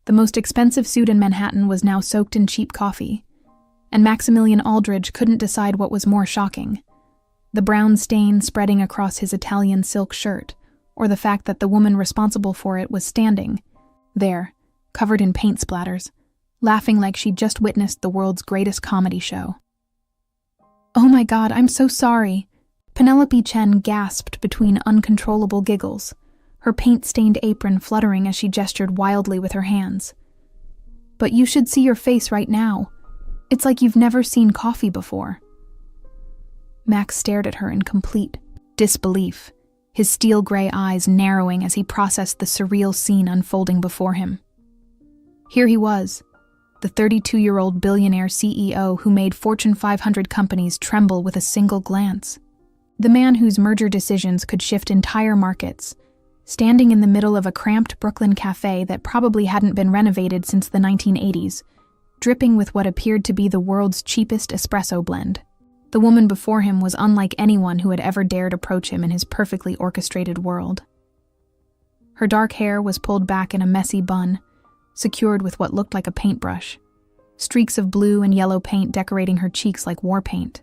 The most expensive suit in Manhattan was now soaked in cheap coffee, and Maximilian Aldridge couldn't decide what was more shocking: the brown stain spreading across his Italian silk shirt, or the fact that the woman responsible for it was standing there, covered in paint splatters, laughing like she'd just witnessed the world's greatest comedy show. "Oh my God, I'm so sorry," Penelope Chen gasped between uncontrollable giggles, her paint-stained apron fluttering as she gestured wildly with her hands. "But you should see your face right now. It's like you've never seen coffee before." Max stared at her in complete disbelief, his steel-gray eyes narrowing as he processed the surreal scene unfolding before him. Here he was, the 32-year-old billionaire CEO who made Fortune 500 companies tremble with a single glance. The man whose merger decisions could shift entire markets, standing in the middle of a cramped Brooklyn cafe that probably hadn't been renovated since the 1980s, dripping with what appeared to be the world's cheapest espresso blend. The woman before him was unlike anyone who had ever dared approach him in his perfectly orchestrated world. Her dark hair was pulled back in a messy bun, secured with what looked like a paintbrush, streaks of blue and yellow paint decorating her cheeks like war paint.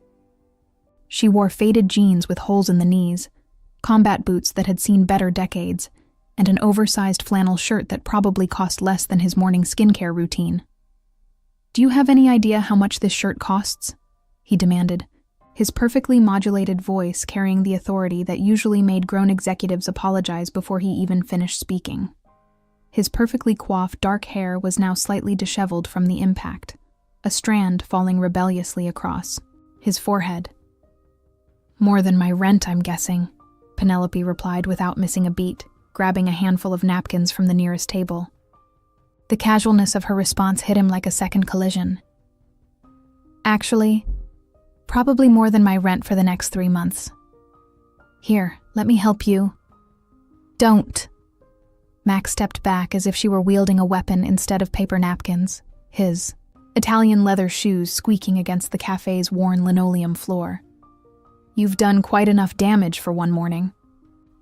She wore faded jeans with holes in the knees, combat boots that had seen better decades, and an oversized flannel shirt that probably cost less than his morning skincare routine. "Do you have any idea how much this shirt costs?" he demanded, his perfectly modulated voice carrying the authority that usually made grown executives apologize before he even finished speaking. His perfectly coiffed dark hair was now slightly disheveled from the impact, a strand falling rebelliously across his forehead. "More than my rent, I'm guessing," Penelope replied without missing a beat, grabbing a handful of napkins from the nearest table. The casualness of her response hit him like a second collision. "Actually, probably more than my rent for the next 3 months. Here, let me help you." "Don't." Max stepped back as if she were wielding a weapon instead of paper napkins, his Italian leather shoes squeaking against the cafe's worn linoleum floor. "You've done quite enough damage for one morning."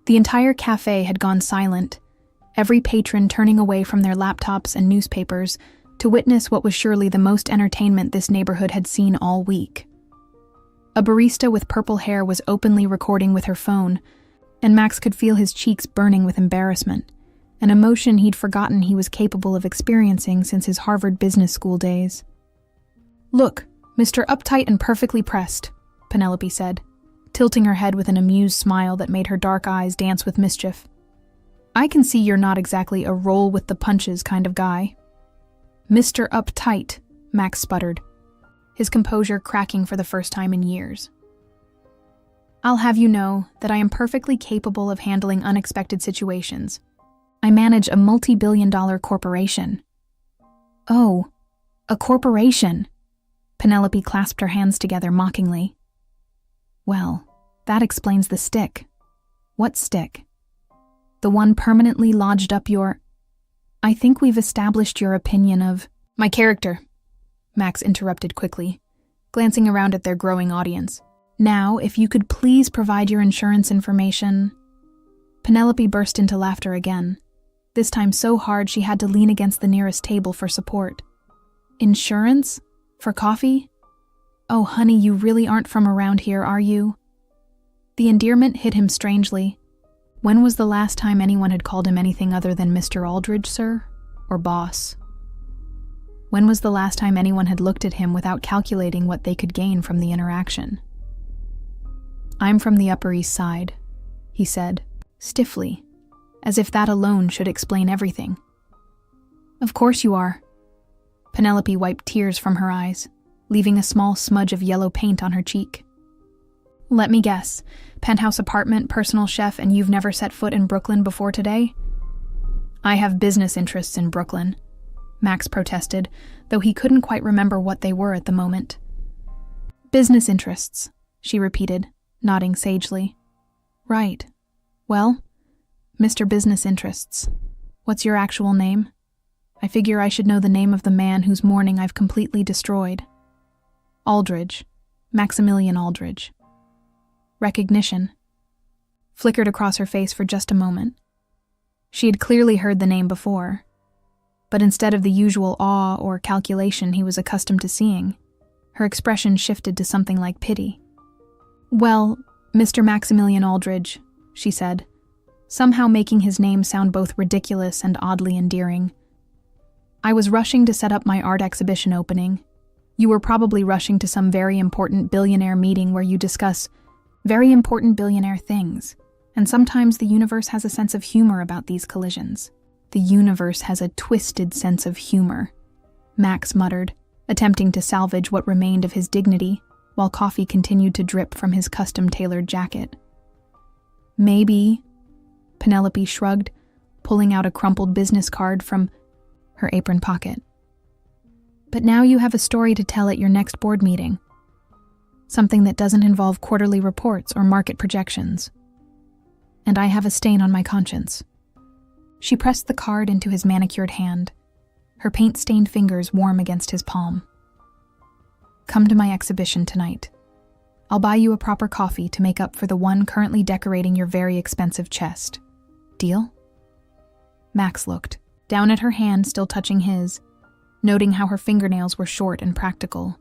The entire cafe had gone silent, every patron turning away from their laptops and newspapers to witness what was surely the most entertainment this neighborhood had seen all week. A barista with purple hair was openly recording with her phone, and Max could feel his cheeks burning with embarrassment, an emotion he'd forgotten he was capable of experiencing since his Harvard Business School days. "Look, Mr. Uptight and Perfectly Pressed," Penelope said, tilting her head with an amused smile that made her dark eyes dance with mischief. "I can see you're not exactly a roll-with-the-punches kind of guy." "Mr. Uptight," Max sputtered, his composure cracking for the first time in years. "I'll have you know that I am perfectly capable of handling unexpected situations. I manage a multi-billion-dollar corporation." "Oh, a corporation!" Penelope clasped her hands together mockingly. "Well, that explains the stick." "What stick?" "The one permanently lodged up your—" "I think we've established your opinion of—" "My character," Max interrupted quickly, glancing around at their growing audience. "Now, if you could please provide your insurance information—" Penelope burst into laughter again, this time so hard she had to lean against the nearest table for support. "Insurance? For coffee? Oh, honey, you really aren't from around here, are you?" The endearment hit him strangely. When was the last time anyone had called him anything other than Mr. Aldridge, sir? Or boss? When was the last time anyone had looked at him without calculating what they could gain from the interaction? "I'm from the Upper East Side," he said, stiffly, as if that alone should explain everything. "Of course you are." Penelope wiped tears from her eyes, leaving a small smudge of yellow paint on her cheek. "Let me guess, penthouse apartment, personal chef, and you've never set foot in Brooklyn before today?" "I have business interests in Brooklyn," Max protested, though he couldn't quite remember what they were at the moment. "Business interests," she repeated, nodding sagely. "Right. Well, Mr. Business Interests, what's your actual name? I figure I should know the name of the man whose morning I've completely destroyed." "Aldridge. Maximilian Aldridge." Recognition flickered across her face for just a moment. She had clearly heard the name before. but instead of the usual awe or calculation he was accustomed to seeing, her expression shifted to something like pity. "Well, Mr. Maximilian Aldridge," she said, somehow making his name sound both ridiculous and oddly endearing. "I was rushing to set up my art exhibition opening. You were probably rushing to some very important billionaire meeting where you discuss very important billionaire things, and sometimes the universe has a sense of humor about these collisions." "The universe has a twisted sense of humor," Max muttered, attempting to salvage what remained of his dignity, while coffee continued to drip from his custom-tailored jacket. "Maybe," Penelope shrugged, pulling out a crumpled business card from her apron pocket. "But now you have a story to tell at your next board meeting. Something that doesn't involve quarterly reports or market projections. And I have a stain on my conscience." She pressed the card into his manicured hand, her paint-stained fingers warm against his palm. "Come to my exhibition tonight. I'll buy you a proper coffee to make up for the one currently decorating your very expensive chest. Deal?" Max looked, down at her hand still touching his, noting how her fingernails were short and practical,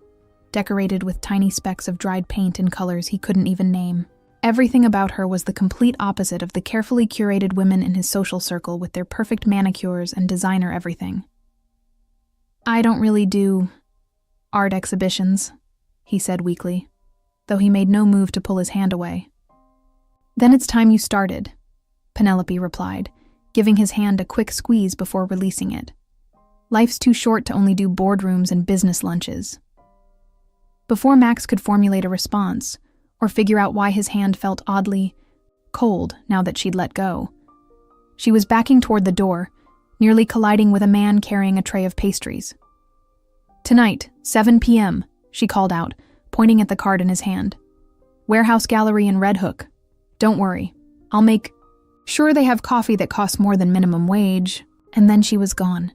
decorated with tiny specks of dried paint in colors he couldn't even name. Everything about her was the complete opposite of the carefully curated women in his social circle with their perfect manicures and designer everything. "I don't really do art exhibitions," he said weakly, though he made no move to pull his hand away. "Then it's time you started," Penelope replied, giving his hand a quick squeeze before releasing it. "Life's too short to only do boardrooms and business lunches." Before Max could formulate a response, or figure out why his hand felt oddly cold now that she'd let go, she was backing toward the door, nearly colliding with a man carrying a tray of pastries. "Tonight, 7 p.m., she called out, pointing at the card in his hand. "Warehouse Gallery in Red Hook. Don't worry, I'll make sure they have coffee that costs more than minimum wage." And then she was gone,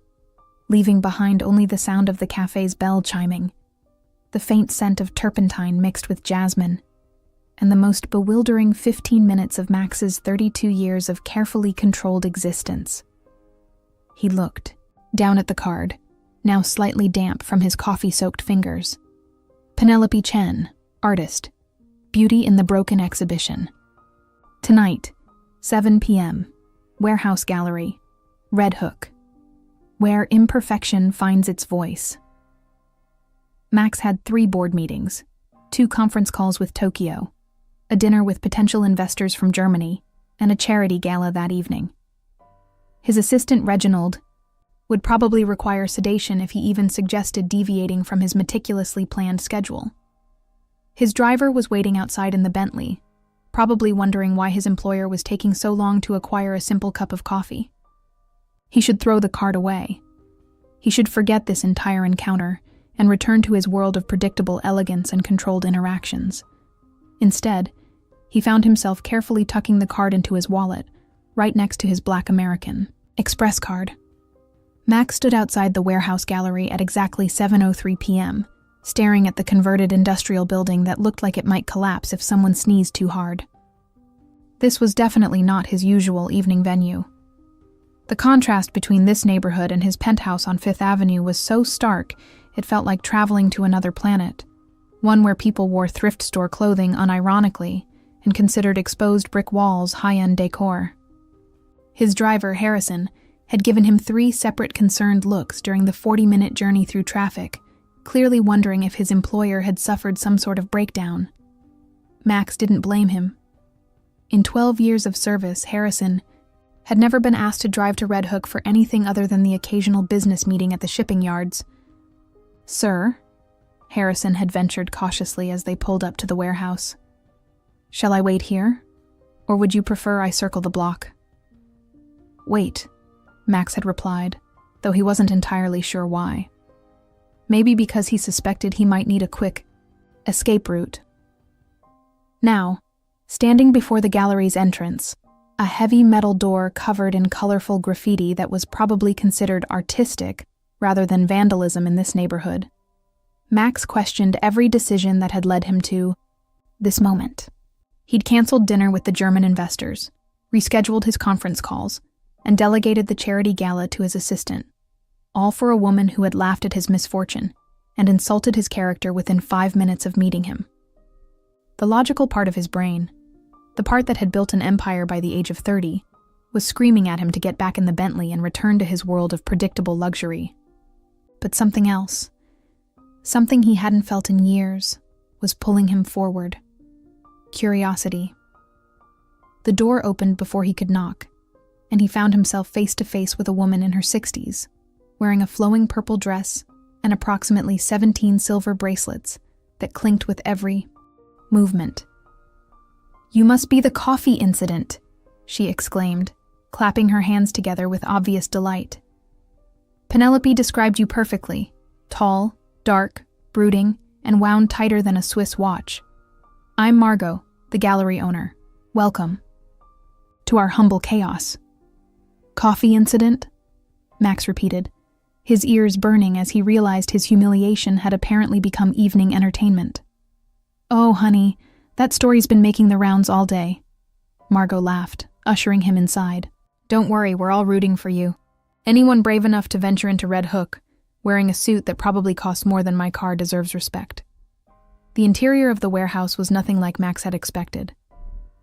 leaving behind only the sound of the cafe's bell chiming, the faint scent of turpentine mixed with jasmine, and the most bewildering 15 minutes of Max's 32 years of carefully controlled existence. He looked, down at the card, now slightly damp from his coffee-soaked fingers. Penelope Chen, artist, Beauty in the Broken Exhibition. Tonight, 7 p.m., Warehouse Gallery, Red Hook, where imperfection finds its voice. Max had 3 board meetings, 2 conference calls with Tokyo, a dinner with potential investors from Germany, and a charity gala that evening. His assistant Reginald would probably require sedation if he even suggested deviating from his meticulously planned schedule. His driver was waiting outside in the Bentley, probably wondering why his employer was taking so long to acquire a simple cup of coffee. He should throw the card away. He should forget this entire encounter and return to his world of predictable elegance and controlled interactions. Instead, he found himself carefully tucking the card into his wallet, right next to his Black American Express card. Max stood outside the Warehouse Gallery at exactly 7:03 p.m., staring at the converted industrial building that looked like it might collapse if someone sneezed too hard. This was definitely not his usual evening venue. The contrast between this neighborhood and his penthouse on Fifth Avenue was so stark it felt like traveling to another planet, one where people wore thrift store clothing unironically and considered exposed brick walls high-end decor. His driver, Harrison, had given him 3 separate concerned looks during the 40-minute journey through traffic, clearly wondering if his employer had suffered some sort of breakdown. Max didn't blame him. In 12 years of service, Harrison had never been asked to drive to Red Hook for anything other than the occasional business meeting at the shipping yards. "Sir," Harrison had ventured cautiously as they pulled up to the warehouse. "Shall I wait here? Or would you prefer I circle the block?" "Wait," Max had replied, though he wasn't entirely sure why. Maybe because he suspected he might need a quick escape route. Now, standing before the gallery's entrance, a heavy metal door covered in colorful graffiti that was probably considered artistic rather than vandalism in this neighborhood, Max questioned every decision that had led him to this moment. He'd canceled dinner with the German investors, rescheduled his conference calls, and delegated the charity gala to his assistant, all for a woman who had laughed at his misfortune and insulted his character within 5 minutes of meeting him. The logical part of his brain, the part that had built an empire by the age of 30, was screaming at him to get back in the Bentley and return to his world of predictable luxury. But something else, something he hadn't felt in years, was pulling him forward. Curiosity. The door opened before he could knock, and he found himself face to face with a woman in her 60s, wearing a flowing purple dress and approximately 17 silver bracelets that clinked with every movement. "You must be the coffee incident," she exclaimed, clapping her hands together with obvious delight. "Penelope described you perfectly. Tall, dark, brooding, and wound tighter than a Swiss watch. I'm Margot, the gallery owner. Welcome to our humble chaos." "Coffee incident?" Max repeated, his ears burning as he realized his humiliation had apparently become evening entertainment. "Oh, honey, that story's been making the rounds all day." Margot laughed, ushering him inside. "Don't worry, we're all rooting for you. Anyone brave enough to venture into Red Hook, wearing a suit that probably costs more than my car, deserves respect." The interior of the warehouse was nothing like Max had expected.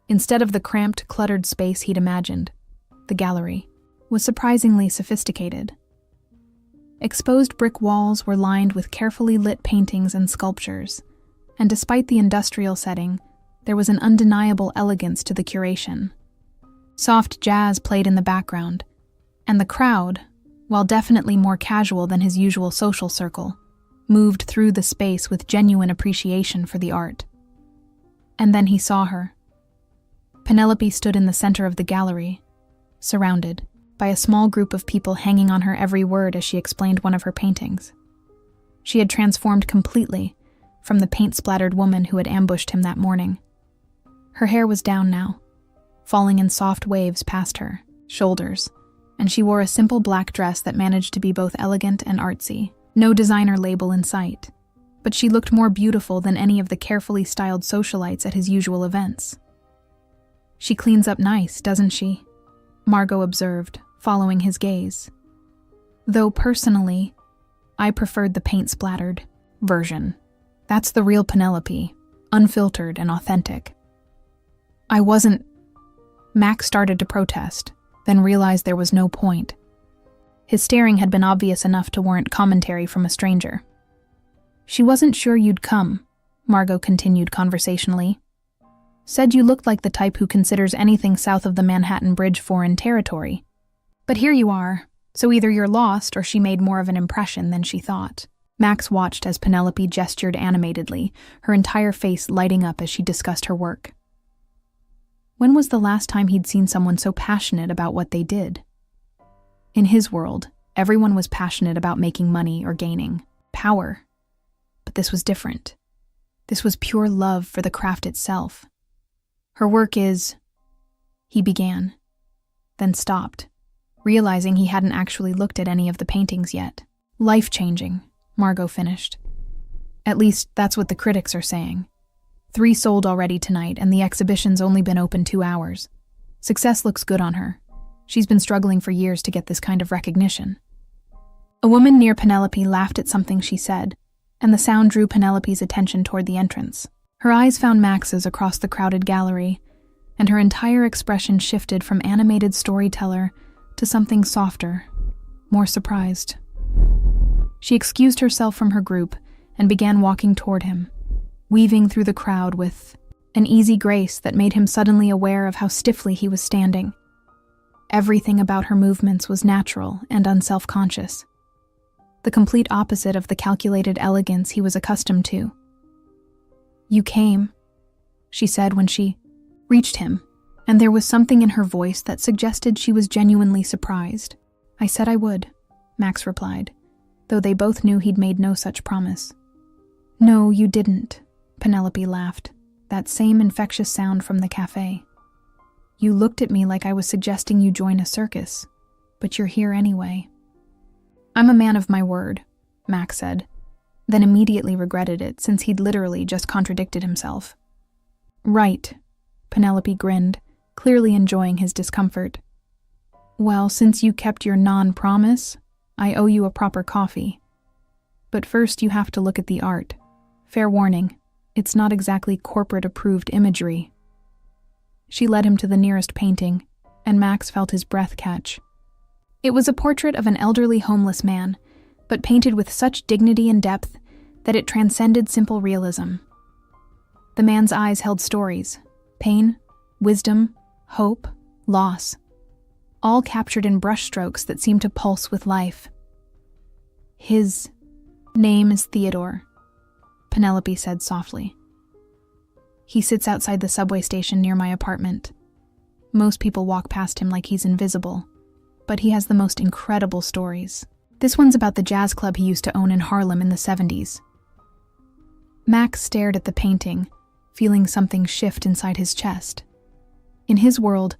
Instead of the cramped, cluttered space he'd imagined, the gallery was surprisingly sophisticated. Exposed brick walls were lined with carefully lit paintings and sculptures, and despite the industrial setting, there was an undeniable elegance to the curation. Soft jazz played in the background, and the crowd, while definitely more casual than his usual social circle, moved through the space with genuine appreciation for the art. And then he saw her. Penelope stood in the center of the gallery, surrounded by a small group of people hanging on her every word as she explained one of her paintings. She had transformed completely from the paint-splattered woman who had ambushed him that morning. Her hair was down now, falling in soft waves past her shoulders, and she wore a simple black dress that managed to be both elegant and artsy. No designer label in sight, but she looked more beautiful than any of the carefully styled socialites at his usual events. "She cleans up nice, doesn't she?" Margot observed, following his gaze. "Though personally, I preferred the paint-splattered version. That's the real Penelope, unfiltered and authentic." "I wasn't..." Max started to protest, then realized there was no point. His staring had been obvious enough to warrant commentary from a stranger. "She wasn't sure you'd come," Margot continued conversationally. "Said you looked like the type who considers anything south of the Manhattan Bridge foreign territory. But here you are, so either you're lost or she made more of an impression than she thought." Max watched as Penelope gestured animatedly, her entire face lighting up as she discussed her work. When was the last time he'd seen someone so passionate about what they did? In his world, everyone was passionate about making money or gaining power. But this was different. This was pure love for the craft itself. "Her work is..." he began, then stopped, realizing he hadn't actually looked at any of the paintings yet. "Life-changing," Margot finished. "At least, that's what the critics are saying. 3 sold already tonight, and the exhibition's only been open 2 hours. Success looks good on her. She's been struggling for years to get this kind of recognition." A woman near Penelope laughed at something she said, and the sound drew Penelope's attention toward the entrance. Her eyes found Max's across the crowded gallery, and her entire expression shifted from animated storyteller to something softer, more surprised. She excused herself from her group and began walking toward him, weaving through the crowd with an easy grace that made him suddenly aware of how stiffly he was standing. Everything about her movements was natural and unself-conscious, the complete opposite of the calculated elegance he was accustomed to. "You came," she said when she reached him, and there was something in her voice that suggested she was genuinely surprised. "I said I would," Max replied, though they both knew he'd made no such promise. "No, you didn't," Penelope laughed, that same infectious sound from the cafe. "You looked at me like I was suggesting you join a circus, but you're here anyway." "I'm a man of my word," Max said, then immediately regretted it since he'd literally just contradicted himself. "Right," Penelope grinned, clearly enjoying his discomfort. "Well, since you kept your non-promise," I owe you a proper coffee. But first you have to look at the art. Fair warning, it's not exactly corporate-approved imagery. She led him to the nearest painting, and Max felt his breath catch. It was a portrait of an elderly homeless man, but painted with such dignity and depth that it transcended simple realism. The man's eyes held stories: pain, wisdom, hope, loss, all captured in brushstrokes that seemed to pulse with life. His name is Theodore, Penelope said softly. He sits outside the subway station near my apartment. Most people walk past him like he's invisible, but he has the most incredible stories. This one's about the jazz club he used to own in Harlem in the 70s. Max stared at the painting, feeling something shift inside his chest. In his world,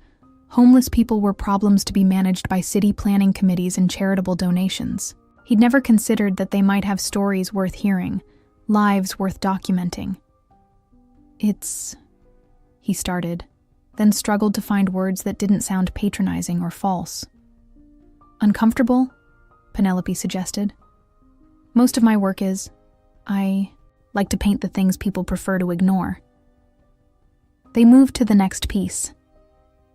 homeless people were problems to be managed by city planning committees and charitable donations. He'd never considered that they might have stories worth hearing, lives worth documenting. He started, then struggled to find words that didn't sound patronizing or false. Uncomfortable? Penelope suggested. Most of my work is, I like to paint the things people prefer to ignore. They moved to the next piece,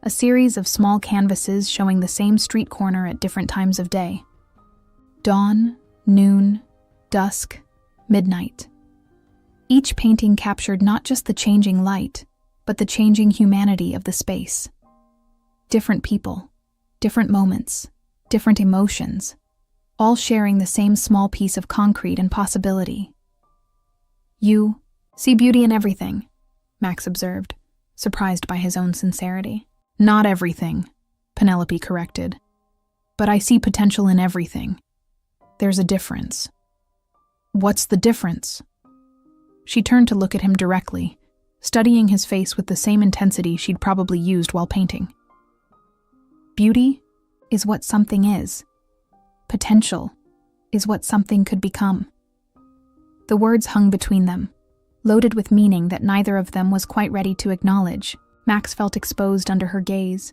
a series of small canvases showing the same street corner at different times of day. Dawn, noon, dusk, midnight. Each painting captured not just the changing light, but the changing humanity of the space. Different people, different moments, different emotions, all sharing the same small piece of concrete and possibility. You see beauty in everything, Max observed, surprised by his own sincerity. Not everything, Penelope corrected. But I see potential in everything. There's a difference. What's the difference? She turned to look at him directly, studying his face with the same intensity she'd probably used while painting. Beauty is what something is. Potential is what something could become. The words hung between them, loaded with meaning that neither of them was quite ready to acknowledge. Max felt exposed under her gaze,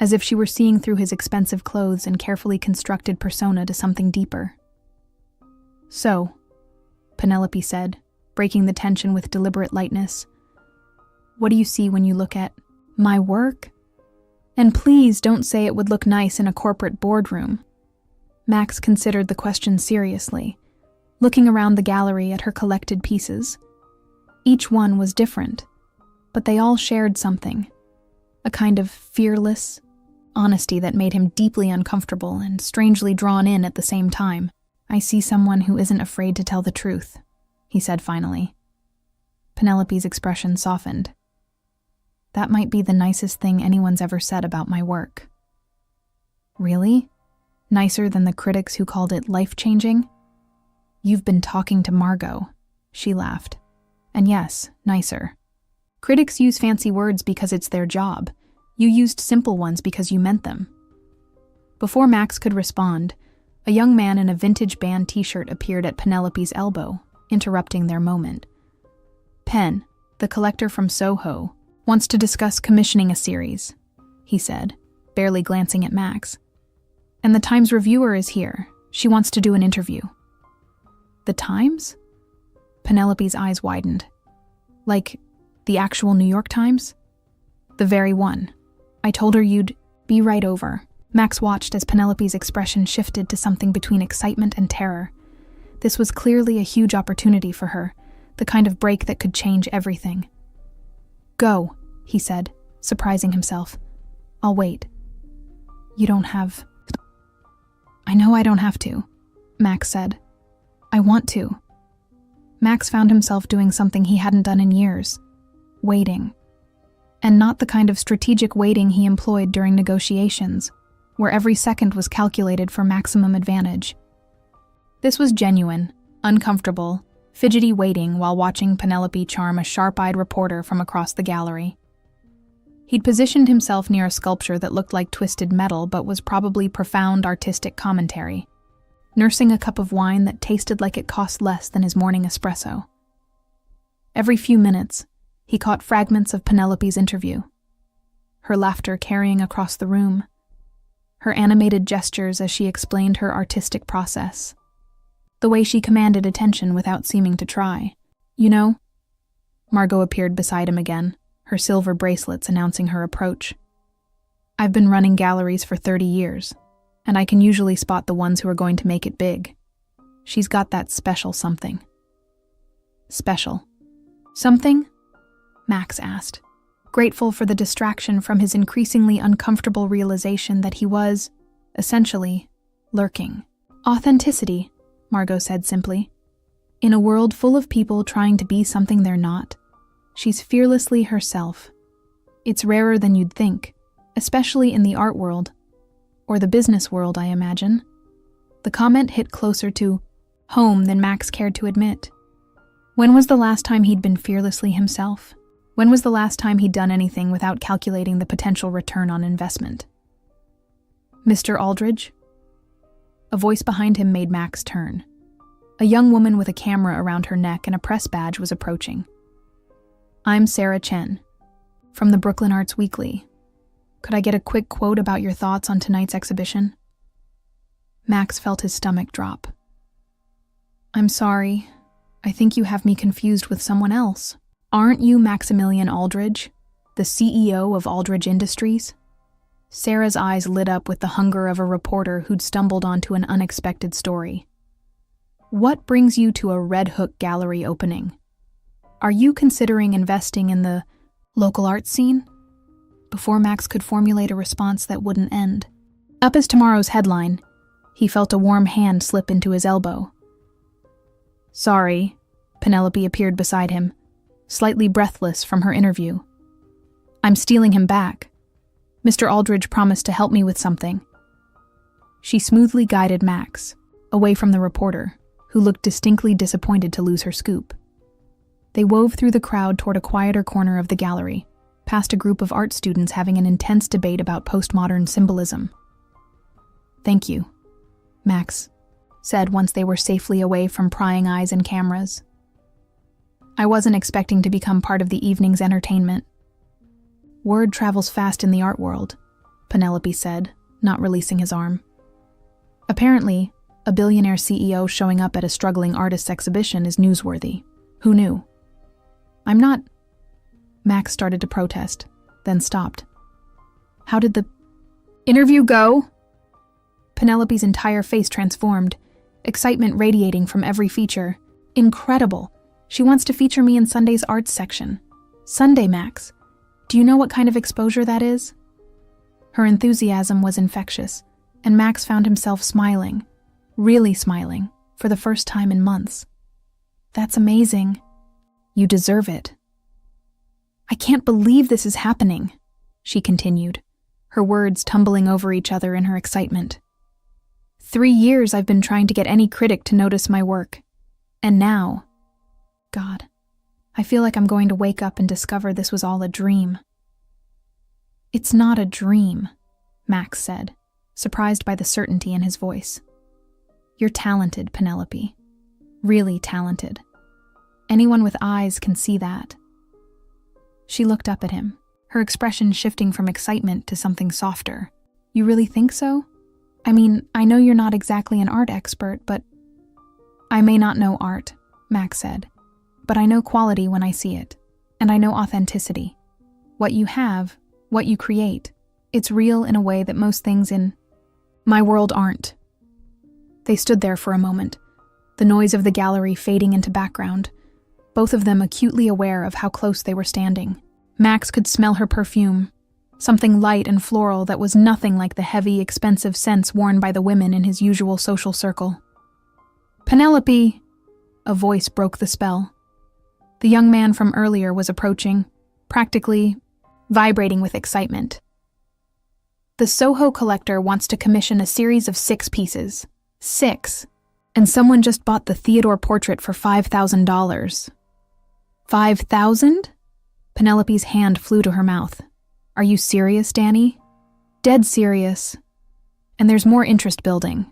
as if she were seeing through his expensive clothes and carefully constructed persona to something deeper. So, Penelope said, breaking the tension with deliberate lightness, what do you see when you look at my work? And please don't say it would look nice in a corporate boardroom. Max considered the question seriously, looking around the gallery at her collected pieces. Each one was different, but they all shared something, a kind of fearless honesty that made him deeply uncomfortable and strangely drawn in at the same time. I see someone who isn't afraid to tell the truth, he said finally. Penelope's expression softened. That might be the nicest thing anyone's ever said about my work. Really? Nicer than the critics who called it life-changing? You've been talking to Margot, she laughed. And yes, nicer. Critics use fancy words because it's their job. You used simple ones because you meant them. Before Max could respond, a young man in a vintage band t-shirt appeared at Penelope's elbow, interrupting their moment. Pen, the collector from Soho, wants to discuss commissioning a series, he said, barely glancing at Max. And the Times reviewer is here. She wants to do an interview. The Times? Penelope's eyes widened. Like, the actual New York Times? The very one. I told her you'd be right over. Max watched as Penelope's expression shifted to something between excitement and terror. This was clearly a huge opportunity for her, the kind of break that could change everything. Go, he said, surprising himself. I'll wait. You don't have... I know I don't have to, Max said. I want to. Max found himself doing something he hadn't done in years. Waiting. And not the kind of strategic waiting he employed during negotiations, where every second was calculated for maximum advantage. This was genuine, uncomfortable, fidgety waiting while watching Penelope charm a sharp-eyed reporter from across the gallery. He'd positioned himself near a sculpture that looked like twisted metal but was probably profound artistic commentary, nursing a cup of wine that tasted like it cost less than his morning espresso. Every few minutes, he caught fragments of Penelope's interview, her laughter carrying across the room, her animated gestures as she explained her artistic process. The way she commanded attention without seeming to try. You know? Margot appeared beside him again, her silver bracelets announcing her approach. I've been running galleries for 30 years, and I can usually spot the ones who are going to make it big. She's got that special something. Special. Something? Max asked, grateful for the distraction from his increasingly uncomfortable realization that he was, essentially, lurking. Authenticity, Margot said simply. In a world full of people trying to be something they're not, she's fearlessly herself. It's rarer than you'd think, especially in the art world, or the business world, I imagine. The comment hit closer to home than Max cared to admit. When was the last time he'd been fearlessly himself? When was the last time he'd done anything without calculating the potential return on investment? Mr. Aldridge? A voice behind him made Max turn. A young woman with a camera around her neck and a press badge was approaching. I'm Sarah Chen, from the Brooklyn Arts Weekly. Could I get a quick quote about your thoughts on tonight's exhibition? Max felt his stomach drop. I'm sorry. I think you have me confused with someone else. Aren't you Maximilian Aldridge, the CEO of Aldridge Industries? Sarah's eyes lit up with the hunger of a reporter who'd stumbled onto an unexpected story. What brings you to a Red Hook gallery opening? Are you considering investing in the local art scene? Before Max could formulate a response that wouldn't end. Up as tomorrow's headline, he felt a warm hand slip into his elbow. Sorry, Penelope appeared beside him, slightly breathless from her interview. I'm stealing him back. Mr. Aldridge promised to help me with something. She smoothly guided Max, away from the reporter, who looked distinctly disappointed to lose her scoop. They wove through the crowd toward a quieter corner of the gallery, past a group of art students having an intense debate about postmodern symbolism. Thank you, Max said once they were safely away from prying eyes and cameras. I wasn't expecting to become part of the evening's entertainment. Word travels fast in the art world, Penelope said, not releasing his arm. Apparently, a billionaire CEO showing up at a struggling artist's exhibition is newsworthy. Who knew? I'm not... Max started to protest, then stopped. How did the interview go? Penelope's entire face transformed, excitement radiating from every feature. Incredible. She wants to feature me in Sunday's arts section. Sunday, Max. Do you know what kind of exposure that is? Her enthusiasm was infectious, and Max found himself smiling, really smiling, for the first time in months. That's amazing. You deserve it. I can't believe this is happening, she continued, her words tumbling over each other in her excitement. 3 years I've been trying to get any critic to notice my work. And now, God, I feel like I'm going to wake up and discover this was all a dream. It's not a dream, Max said, surprised by the certainty in his voice. You're talented, Penelope. Really talented. Anyone with eyes can see that. She looked up at him, her expression shifting from excitement to something softer. You really think so? I mean, I know you're not exactly an art expert, but... I may not know art, Max said, but I know quality when I see it, and I know authenticity. What you have, what you create, it's real in a way that most things in my world aren't. They stood there for a moment, the noise of the gallery fading into background, both of them acutely aware of how close they were standing. Max could smell her perfume, something light and floral that was nothing like the heavy, expensive scents worn by the women in his usual social circle. Penelope! A voice broke the spell. The young man from earlier was approaching, practically vibrating with excitement. The Soho collector wants to commission a series of 6 pieces. 6. And someone just bought the Theodore portrait for $5,000. 5,000? Penelope's hand flew to her mouth. Are you serious, Danny? Dead serious. And there's more interest building.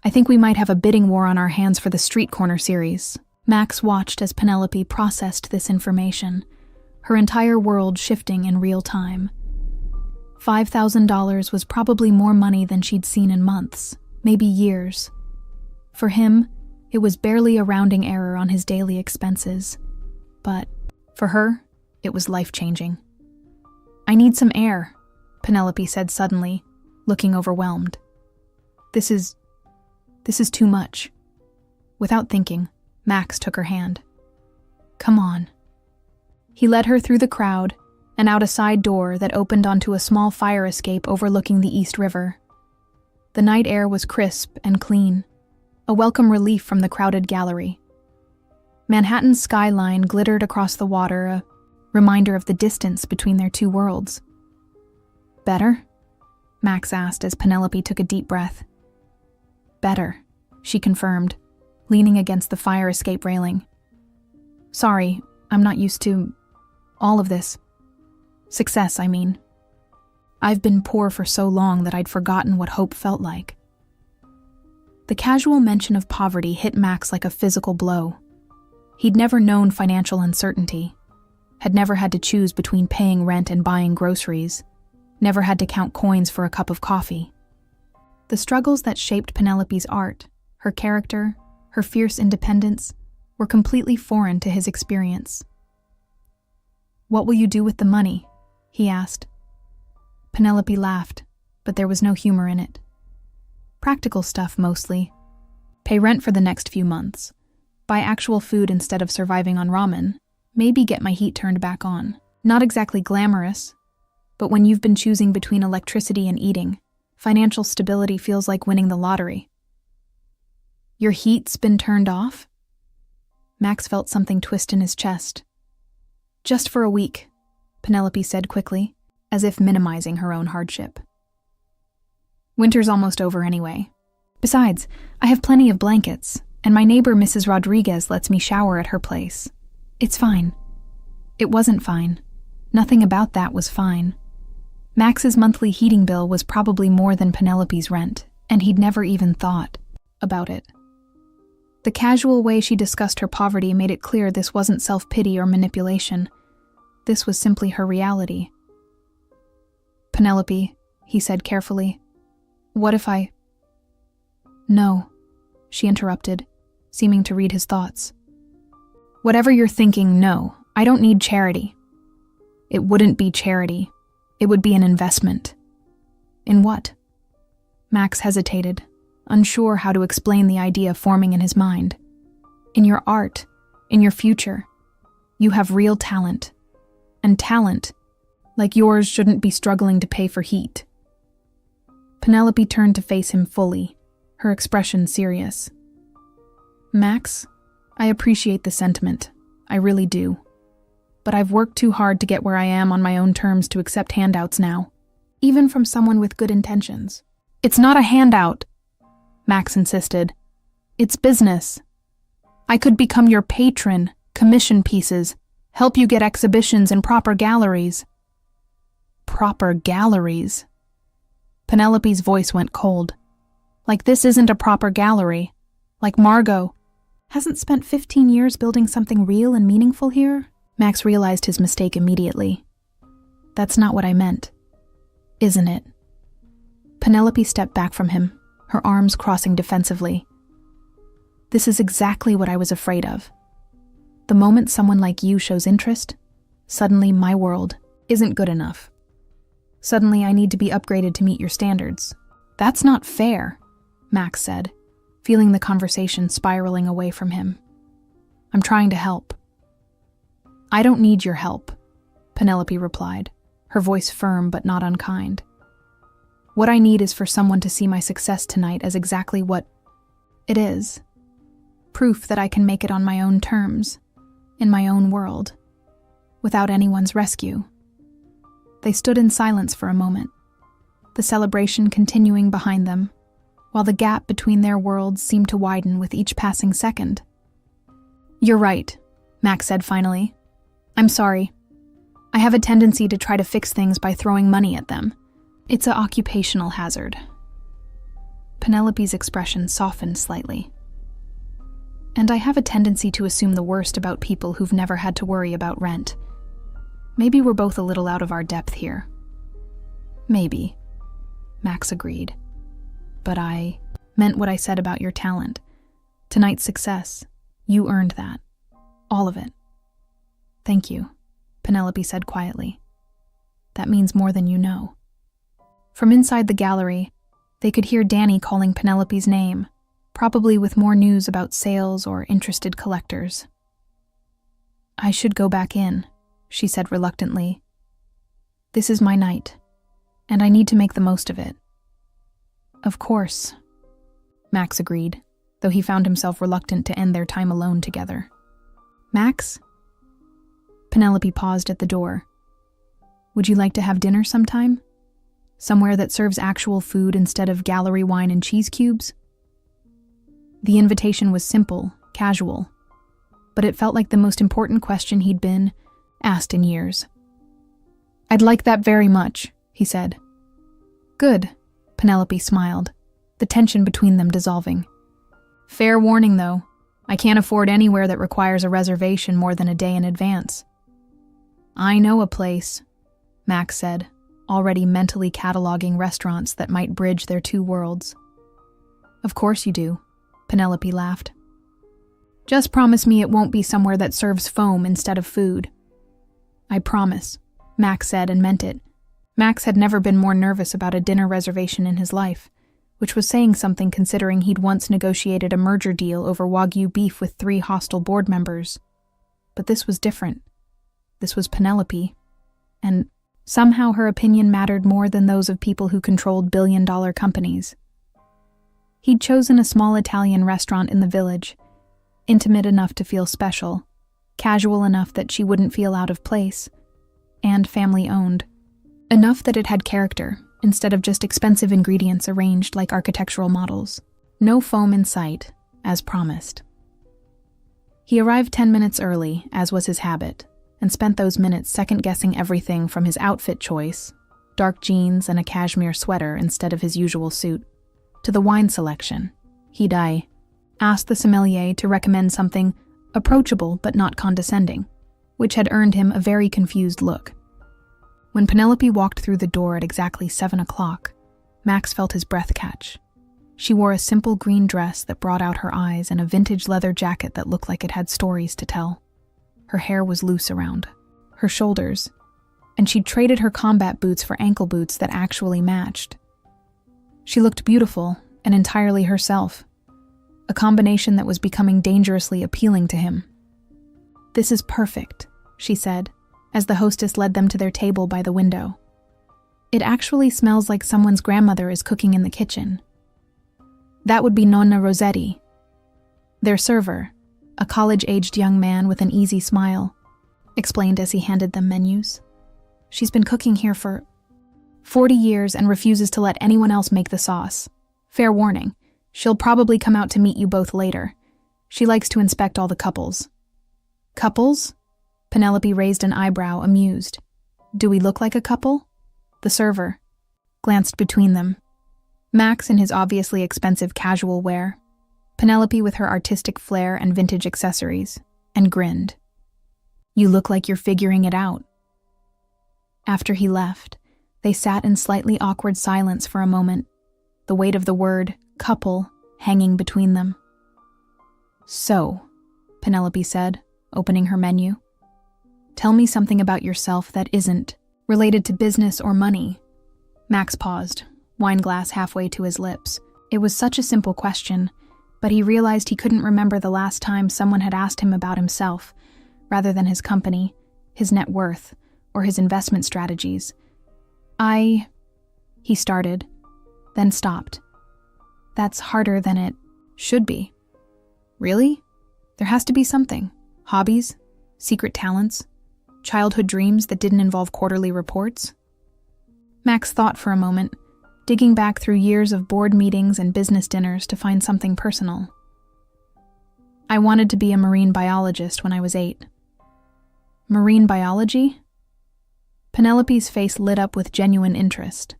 I think we might have a bidding war on our hands for the Street Corner series. Max watched as Penelope processed this information, her entire world shifting in real time. $5,000 was probably more money than she'd seen in months, maybe years. For him, it was barely a rounding error on his daily expenses. But for her, it was life-changing. "I need some air," Penelope said suddenly, looking overwhelmed. This is too much." Without thinking, Max took her hand. "Come on." He led her through the crowd and out a side door that opened onto a small fire escape overlooking the East River. The night air was crisp and clean, a welcome relief from the crowded gallery. Manhattan's skyline glittered across the water, a reminder of the distance between their two worlds. "Better?" Max asked as Penelope took a deep breath. "Better," she confirmed, leaning against the fire escape railing. "Sorry, I'm not used to all of this. Success, I mean. I've been poor for so long that I'd forgotten what hope felt like." The casual mention of poverty hit Max like a physical blow. He'd never known financial uncertainty, had never had to choose between paying rent and buying groceries, never had to count coins for a cup of coffee. The struggles that shaped Penelope's art, her character, her fierce independence, were completely foreign to his experience. "What will you do with the money?" he asked. Penelope laughed, but there was no humor in it. "Practical stuff, mostly. Pay rent for the next few months. Buy actual food instead of surviving on ramen. Maybe get my heat turned back on. Not exactly glamorous, but when you've been choosing between electricity and eating, financial stability feels like winning the lottery." "Your heat's been turned off?" Max felt something twist in his chest. "Just for a week," Penelope said quickly, as if minimizing her own hardship. "Winter's almost over anyway. Besides, I have plenty of blankets, and my neighbor Mrs. Rodriguez lets me shower at her place. It's fine." It wasn't fine. Nothing about that was fine. Max's monthly heating bill was probably more than Penelope's rent, and he'd never even thought about it. The casual way she discussed her poverty made it clear this wasn't self-pity or manipulation. This was simply her reality. "Penelope," he said carefully, "what if I—" "No," she interrupted, seeming to read his thoughts. "Whatever you're thinking, no, I don't need charity." "It wouldn't be charity. It would be an investment." "In what?" Max hesitated, unsure how to explain the idea forming in his mind. "In your art, in your future. You have real talent. And talent, like yours, shouldn't be struggling to pay for heat." Penelope turned to face him fully, her expression serious. "Max, I appreciate the sentiment. I really do. But I've worked too hard to get where I am on my own terms to accept handouts now, even from someone with good intentions." "It's not a handout," Max insisted. "It's business. I could become your patron, commission pieces, help you get exhibitions in proper galleries." "Proper galleries?" Penelope's voice went cold. "Like this isn't a proper gallery. Like Margot hasn't spent 15 years building something real and meaningful here?" Max realized his mistake immediately. "That's not what I meant, isn't it?" Penelope stepped back from him, her arms crossing defensively. "This is exactly what I was afraid of. The moment someone like you shows interest, suddenly my world isn't good enough. Suddenly I need to be upgraded to meet your standards. That's not fair," Max said, feeling the conversation spiraling away from him. "I'm trying to help." "I don't need your help," Penelope replied, her voice firm but not unkind. "What I need is for someone to see my success tonight as exactly what it is. Proof that I can make it on my own terms, in my own world, without anyone's rescue." They stood in silence for a moment, the celebration continuing behind them, while the gap between their worlds seemed to widen with each passing second. "You're right," Max said finally. "I'm sorry. I have a tendency to try to fix things by throwing money at them. It's an occupational hazard." Penelope's expression softened slightly. "And I have a tendency to assume the worst about people who've never had to worry about rent. Maybe we're both a little out of our depth here." Maybe, Max agreed. But I meant what I said about your talent. Tonight's success, you earned that. All of it. Thank you, Penelope said quietly. That means more than you know. From inside the gallery, they could hear Danny calling Penelope's name, probably with more news about sales or interested collectors. I should go back in, she said reluctantly. This is my night, and I need to make the most of it. Of course, Max agreed, though he found himself reluctant to end their time alone together. Max? Penelope paused at the door. Would you like to have dinner sometime? Somewhere that serves actual food instead of gallery wine and cheese cubes? The invitation was simple, casual, but it felt like the most important question he'd been asked in years. I'd like that very much, he said. Good, Penelope smiled, the tension between them dissolving. Fair warning, though. I can't afford anywhere that requires a reservation more than a day in advance. I know a place, Max said, already mentally cataloging restaurants that might bridge their two worlds. Of course you do, Penelope laughed. Just promise me it won't be somewhere that serves foam instead of food. I promise, Max said and meant it. Max had never been more nervous about a dinner reservation in his life, which was saying something considering he'd once negotiated a merger deal over Wagyu beef with 3 hostile board members. But this was different. This was Penelope, and somehow her opinion mattered more than those of people who controlled billion-dollar companies. He'd chosen a small Italian restaurant in the village, intimate enough to feel special, casual enough that she wouldn't feel out of place, and family-owned, enough that it had character instead of just expensive ingredients arranged like architectural models. No foam in sight, as promised. He arrived 10 minutes early, as was his habit, and spent those minutes second-guessing everything from his outfit choice, dark jeans and a cashmere sweater instead of his usual suit, to the wine selection. He'd asked the sommelier to recommend something approachable but not condescending, which had earned him a very confused look. When Penelope walked through the door at exactly 7 o'clock, Max felt his breath catch. She wore a simple green dress that brought out her eyes and a vintage leather jacket that looked like it had stories to tell. Her hair was loose around her shoulders, and she'd traded her combat boots for ankle boots that actually matched. She looked beautiful and entirely herself, a combination that was becoming dangerously appealing to him. This is perfect, she said, as the hostess led them to their table by the window. It actually smells like someone's grandmother is cooking in the kitchen. That would be Nonna Rossetti, their server, a college-aged young man with an easy smile, explained as he handed them menus. She's been cooking here for 40 years and refuses to let anyone else make the sauce. Fair warning, she'll probably come out to meet you both later. She likes to inspect all the couples. Couples? Penelope raised an eyebrow, amused. Do we look like a couple? The server glanced between them. Max in his obviously expensive casual wear, Penelope with her artistic flair and vintage accessories, and grinned. You look like you're figuring it out. After he left, they sat in slightly awkward silence for a moment, the weight of the word couple hanging between them. So, Penelope said, opening her menu. Tell me something about yourself that isn't related to business or money. Max paused, wine glass halfway to his lips. It was such a simple question, but he realized he couldn't remember the last time someone had asked him about himself, rather than his company, his net worth, or his investment strategies. He started, then stopped. That's harder than it should be. Really? There has to be something. Hobbies? Secret talents? Childhood dreams that didn't involve quarterly reports? Max thought for a moment, digging back through years of board meetings and business dinners to find something personal. I wanted to be a marine biologist when I was 8. Marine biology? Penelope's face lit up with genuine interest.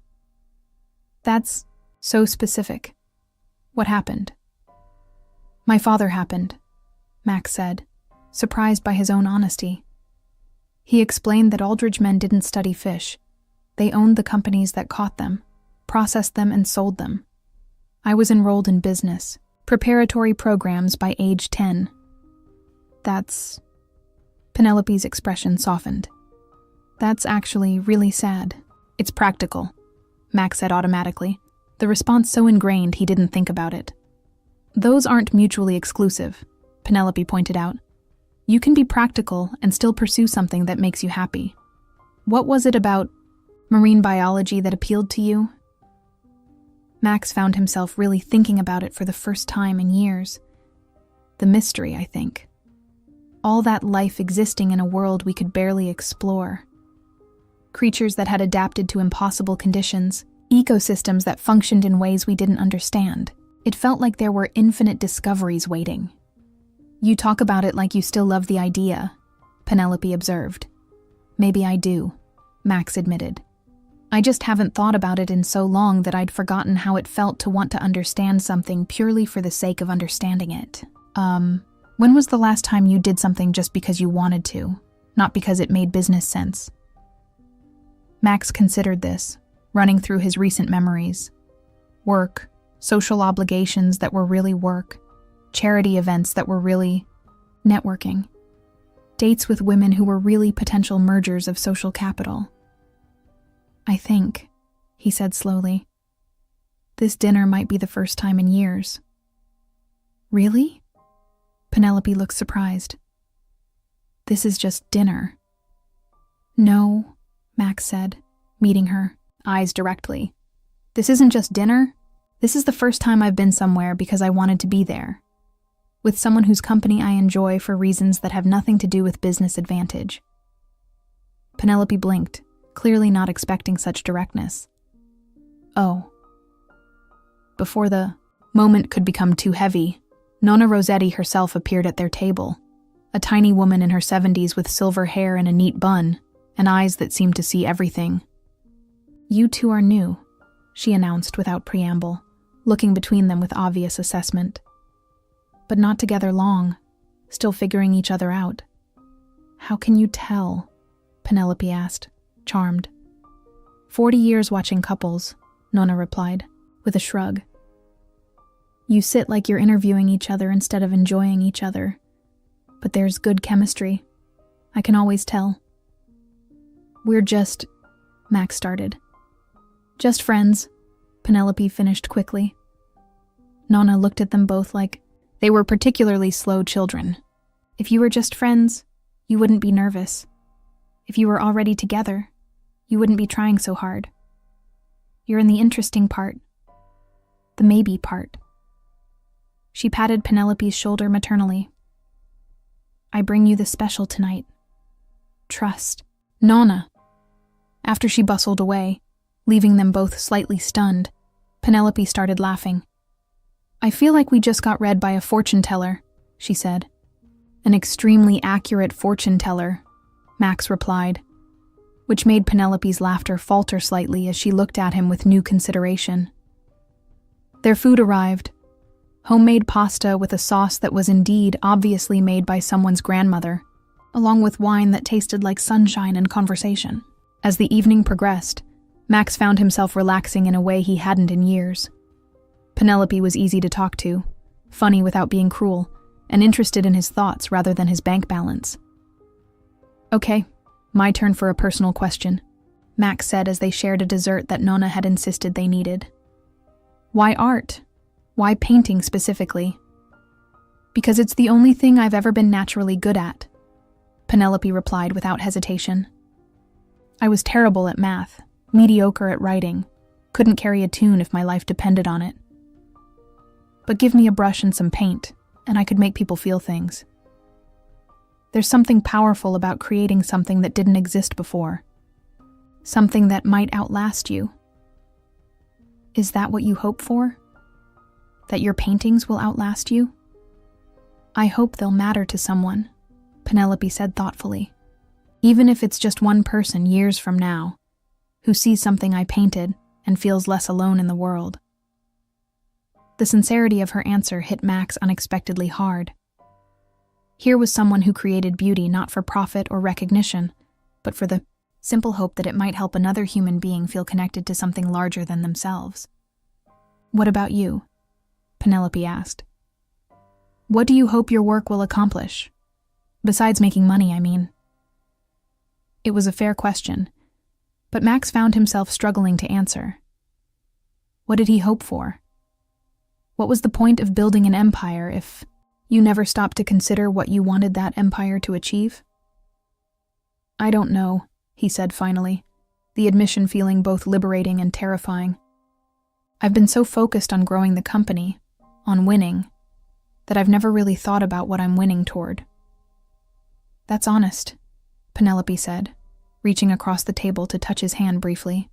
That's so specific. What happened? My father happened, Max said, surprised by his own honesty. He explained that Aldridge men didn't study fish. They owned the companies that caught them, processed them, and sold them. I was enrolled in business, preparatory programs by age 10. That's... Penelope's expression softened. That's actually really sad. It's practical, Max said automatically, the response so ingrained he didn't think about it. Those aren't mutually exclusive, Penelope pointed out. You can be practical and still pursue something that makes you happy. What was it about marine biology that appealed to you? Max found himself really thinking about it for the first time in years. The mystery, I think. All that life existing in a world we could barely explore. Creatures that had adapted to impossible conditions, ecosystems that functioned in ways we didn't understand. It felt like there were infinite discoveries waiting. You talk about it like you still love the idea, Penelope observed. Maybe I do, Max admitted. I just haven't thought about it in so long that I'd forgotten how it felt to want to understand something purely for the sake of understanding it. When was the last time you did something just because you wanted to, not because it made business sense? Max considered this, running through his recent memories. Work, social obligations that were really work, charity events that were really networking, dates with women who were really potential mergers of social capital. I think, he said slowly, this dinner might be the first time in years. Really? Penelope looked surprised. This is just dinner. No, Max said, meeting her, eyes directly. This isn't just dinner. This is the first time I've been somewhere because I wanted to be there. With someone whose company I enjoy for reasons that have nothing to do with business advantage. Penelope blinked, clearly not expecting such directness. Oh. Before the moment could become too heavy, Nonna Rossetti herself appeared at their table, a tiny woman in her 70s with silver hair and a neat bun, and eyes that seemed to see everything. You two are new, she announced without preamble, looking between them with obvious assessment. But not together long, still figuring each other out. How can you tell? Penelope asked, charmed. 40 years watching couples, Nonna replied, with a shrug. You sit like you're interviewing each other instead of enjoying each other. But there's good chemistry. I can always tell. We're just... Max started. Just friends, Penelope finished quickly. Nonna looked at them both like they were particularly slow children. If you were just friends, you wouldn't be nervous. If you were already together, you wouldn't be trying so hard. You're in the interesting part. The maybe part. She patted Penelope's shoulder maternally. I bring you the special tonight. Trust. Nonna. After she bustled away, leaving them both slightly stunned, Penelope started laughing. I feel like we just got read by a fortune teller, she said. An extremely accurate fortune teller, Max replied, which made Penelope's laughter falter slightly as she looked at him with new consideration. Their food arrived. Homemade pasta with a sauce that was indeed obviously made by someone's grandmother, along with wine that tasted like sunshine and conversation. As the evening progressed, Max found himself relaxing in a way he hadn't in years. Penelope was easy to talk to, funny without being cruel, and interested in his thoughts rather than his bank balance. Okay, my turn for a personal question, Max said as they shared a dessert that Nonna had insisted they needed. Why art? Why painting specifically? Because it's the only thing I've ever been naturally good at, Penelope replied without hesitation. I was terrible at math, mediocre at writing, couldn't carry a tune if my life depended on it. But give me a brush and some paint, and I could make people feel things. There's something powerful about creating something that didn't exist before. Something that might outlast you. Is that what you hope for? That your paintings will outlast you? I hope they'll matter to someone, Penelope said thoughtfully. Even if it's just one person years from now, who sees something I painted and feels less alone in the world. The sincerity of her answer hit Max unexpectedly hard. Here was someone who created beauty not for profit or recognition, but for the simple hope that it might help another human being feel connected to something larger than themselves. "What about you?" Penelope asked. "What do you hope your work will accomplish? Besides making money, I mean." It was a fair question, but Max found himself struggling to answer. What did he hope for? What was the point of building an empire if you never stopped to consider what you wanted that empire to achieve? "I don't know," he said finally, the admission feeling both liberating and terrifying. "I've been so focused on growing the company, on winning, that I've never really thought about what I'm winning toward." "That's honest," Penelope said, reaching across the table to touch his hand briefly.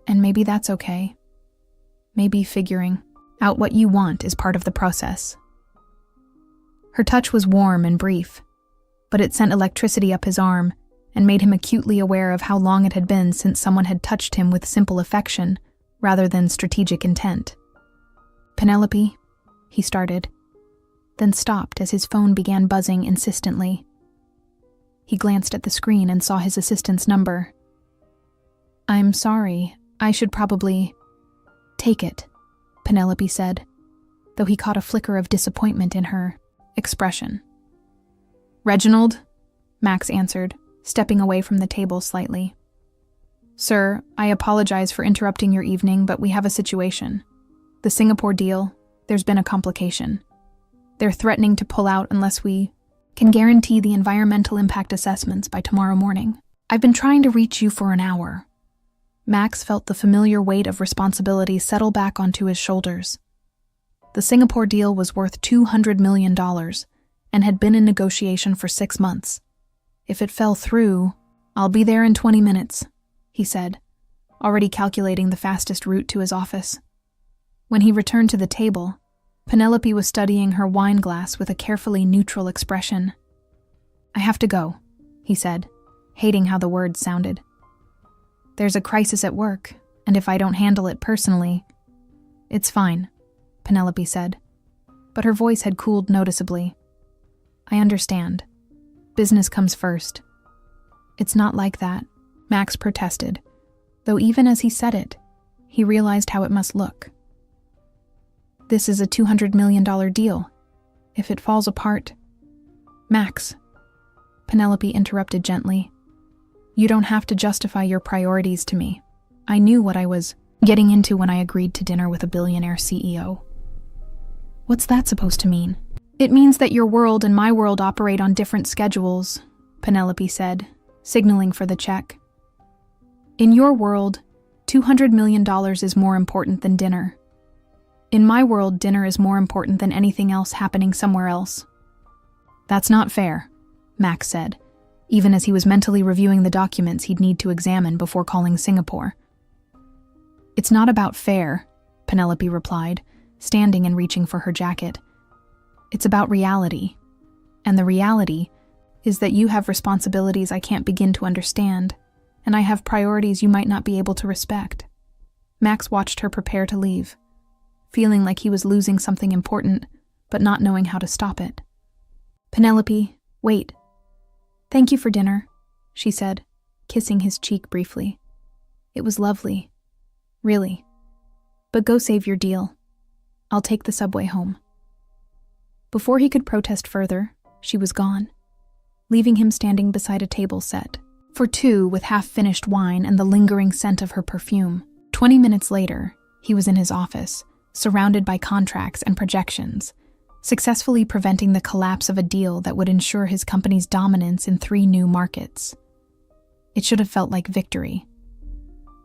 "And maybe that's okay. Maybe figuring out what you want is part of the process." Her touch was warm and brief, but it sent electricity up his arm and made him acutely aware of how long it had been since someone had touched him with simple affection rather than strategic intent. "Penelope," he started, then stopped as his phone began buzzing insistently. He glanced at the screen and saw his assistant's number. "I'm sorry, I should probably—" "Take it," Penelope said, though he caught a flicker of disappointment in her expression. "Reginald," Max answered, stepping away from the table slightly. "Sir, I apologize for interrupting your evening, but we have a situation. The Singapore deal, there's been a complication. They're threatening to pull out unless we can guarantee the environmental impact assessments by tomorrow morning. I've been trying to reach you for an hour." Max felt the familiar weight of responsibility settle back onto his shoulders. The Singapore deal was worth $200 million and had been in negotiation for 6 months. If it fell through, "I'll be there in 20 minutes, he said, already calculating the fastest route to his office. When he returned to the table, Penelope was studying her wine glass with a carefully neutral expression. "I have to go," he said, hating how the words sounded. "There's a crisis at work, and if I don't handle it personally—" "It's fine," Penelope said, but her voice had cooled noticeably. "I understand. Business comes first." "It's not like that," Max protested, though even as he said it, he realized how it must look. "This is a $200 million deal. If it falls apart—" "Max," Penelope interrupted gently, "you don't have to justify your priorities to me. I knew what I was getting into when I agreed to dinner with a billionaire CEO." "What's that supposed to mean?" "It means that your world and my world operate on different schedules," Penelope said, signaling for the check. "In your world, $200 million is more important than dinner. In my world, dinner is more important than anything else happening somewhere else." "That's not fair," Max said, even as he was mentally reviewing the documents he'd need to examine before calling Singapore. "It's not about fair," Penelope replied, standing and reaching for her jacket. "It's about reality. And the reality is that you have responsibilities I can't begin to understand, and I have priorities you might not be able to respect." Max watched her prepare to leave, feeling like he was losing something important, but not knowing how to stop it. "Penelope, wait. Thank you for dinner," she said, kissing his cheek briefly. "It was lovely. Really. But go save your deal. I'll take the subway home." Before he could protest further, she was gone, leaving him standing beside a table set for two with half-finished wine and the lingering scent of her perfume. 20 minutes later, he was in his office, surrounded by contracts and projections, successfully preventing the collapse of a deal that would ensure his company's dominance in 3 new markets. It should have felt like victory.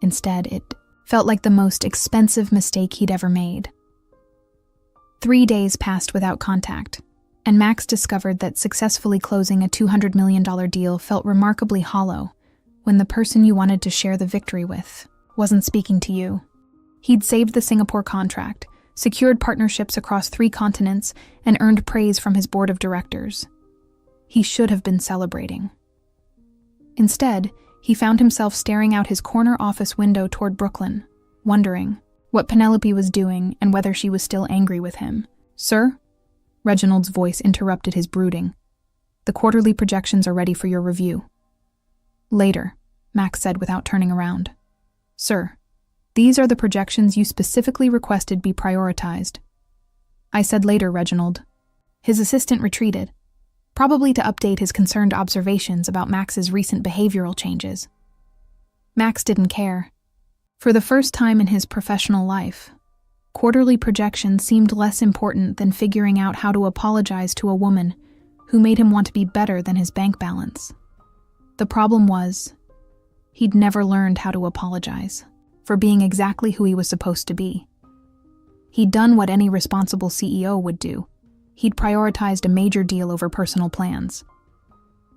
Instead, it felt like the most expensive mistake he'd ever made. 3 days passed without contact, and Max discovered that successfully closing a $200 million deal felt remarkably hollow when the person you wanted to share the victory with wasn't speaking to you. He'd saved the Singapore contract, secured partnerships across 3 continents, and earned praise from his board of directors. He should have been celebrating. Instead, he found himself staring out his corner office window toward Brooklyn, wondering what Penelope was doing and whether she was still angry with him. "Sir?" Reginald's voice interrupted his brooding. "The quarterly projections are ready for your review." Later, Max said without turning around. Sir, these are the projections you specifically requested be prioritized. I said later, Reginald. His assistant retreated, probably to update his concerned observations about Max's recent behavioral changes. Max didn't care. For the first time in his professional life, quarterly projections seemed less important than figuring out how to apologize to a woman who made him want to be better than his bank balance. The problem was, he'd never learned how to apologize for being exactly who he was supposed to be. He'd done what any responsible CEO would do. He'd prioritized a major deal over personal plans.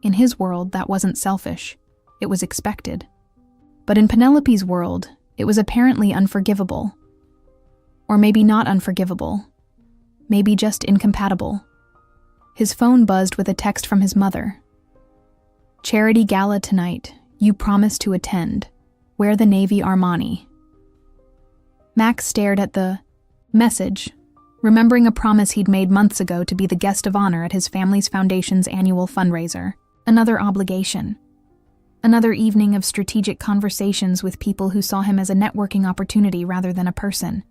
In his world, that wasn't selfish. It was expected. But in Penelope's world, it was apparently unforgivable. Or maybe not unforgivable. Maybe just incompatible. His phone buzzed with a text from his mother. Charity gala tonight. You promised to attend. Wear the navy Armani. Max stared at the message, remembering a promise he'd made months ago to be the guest of honor at his family's foundation's annual fundraiser. Another obligation. Another evening of strategic conversations with people who saw him as a networking opportunity rather than a person.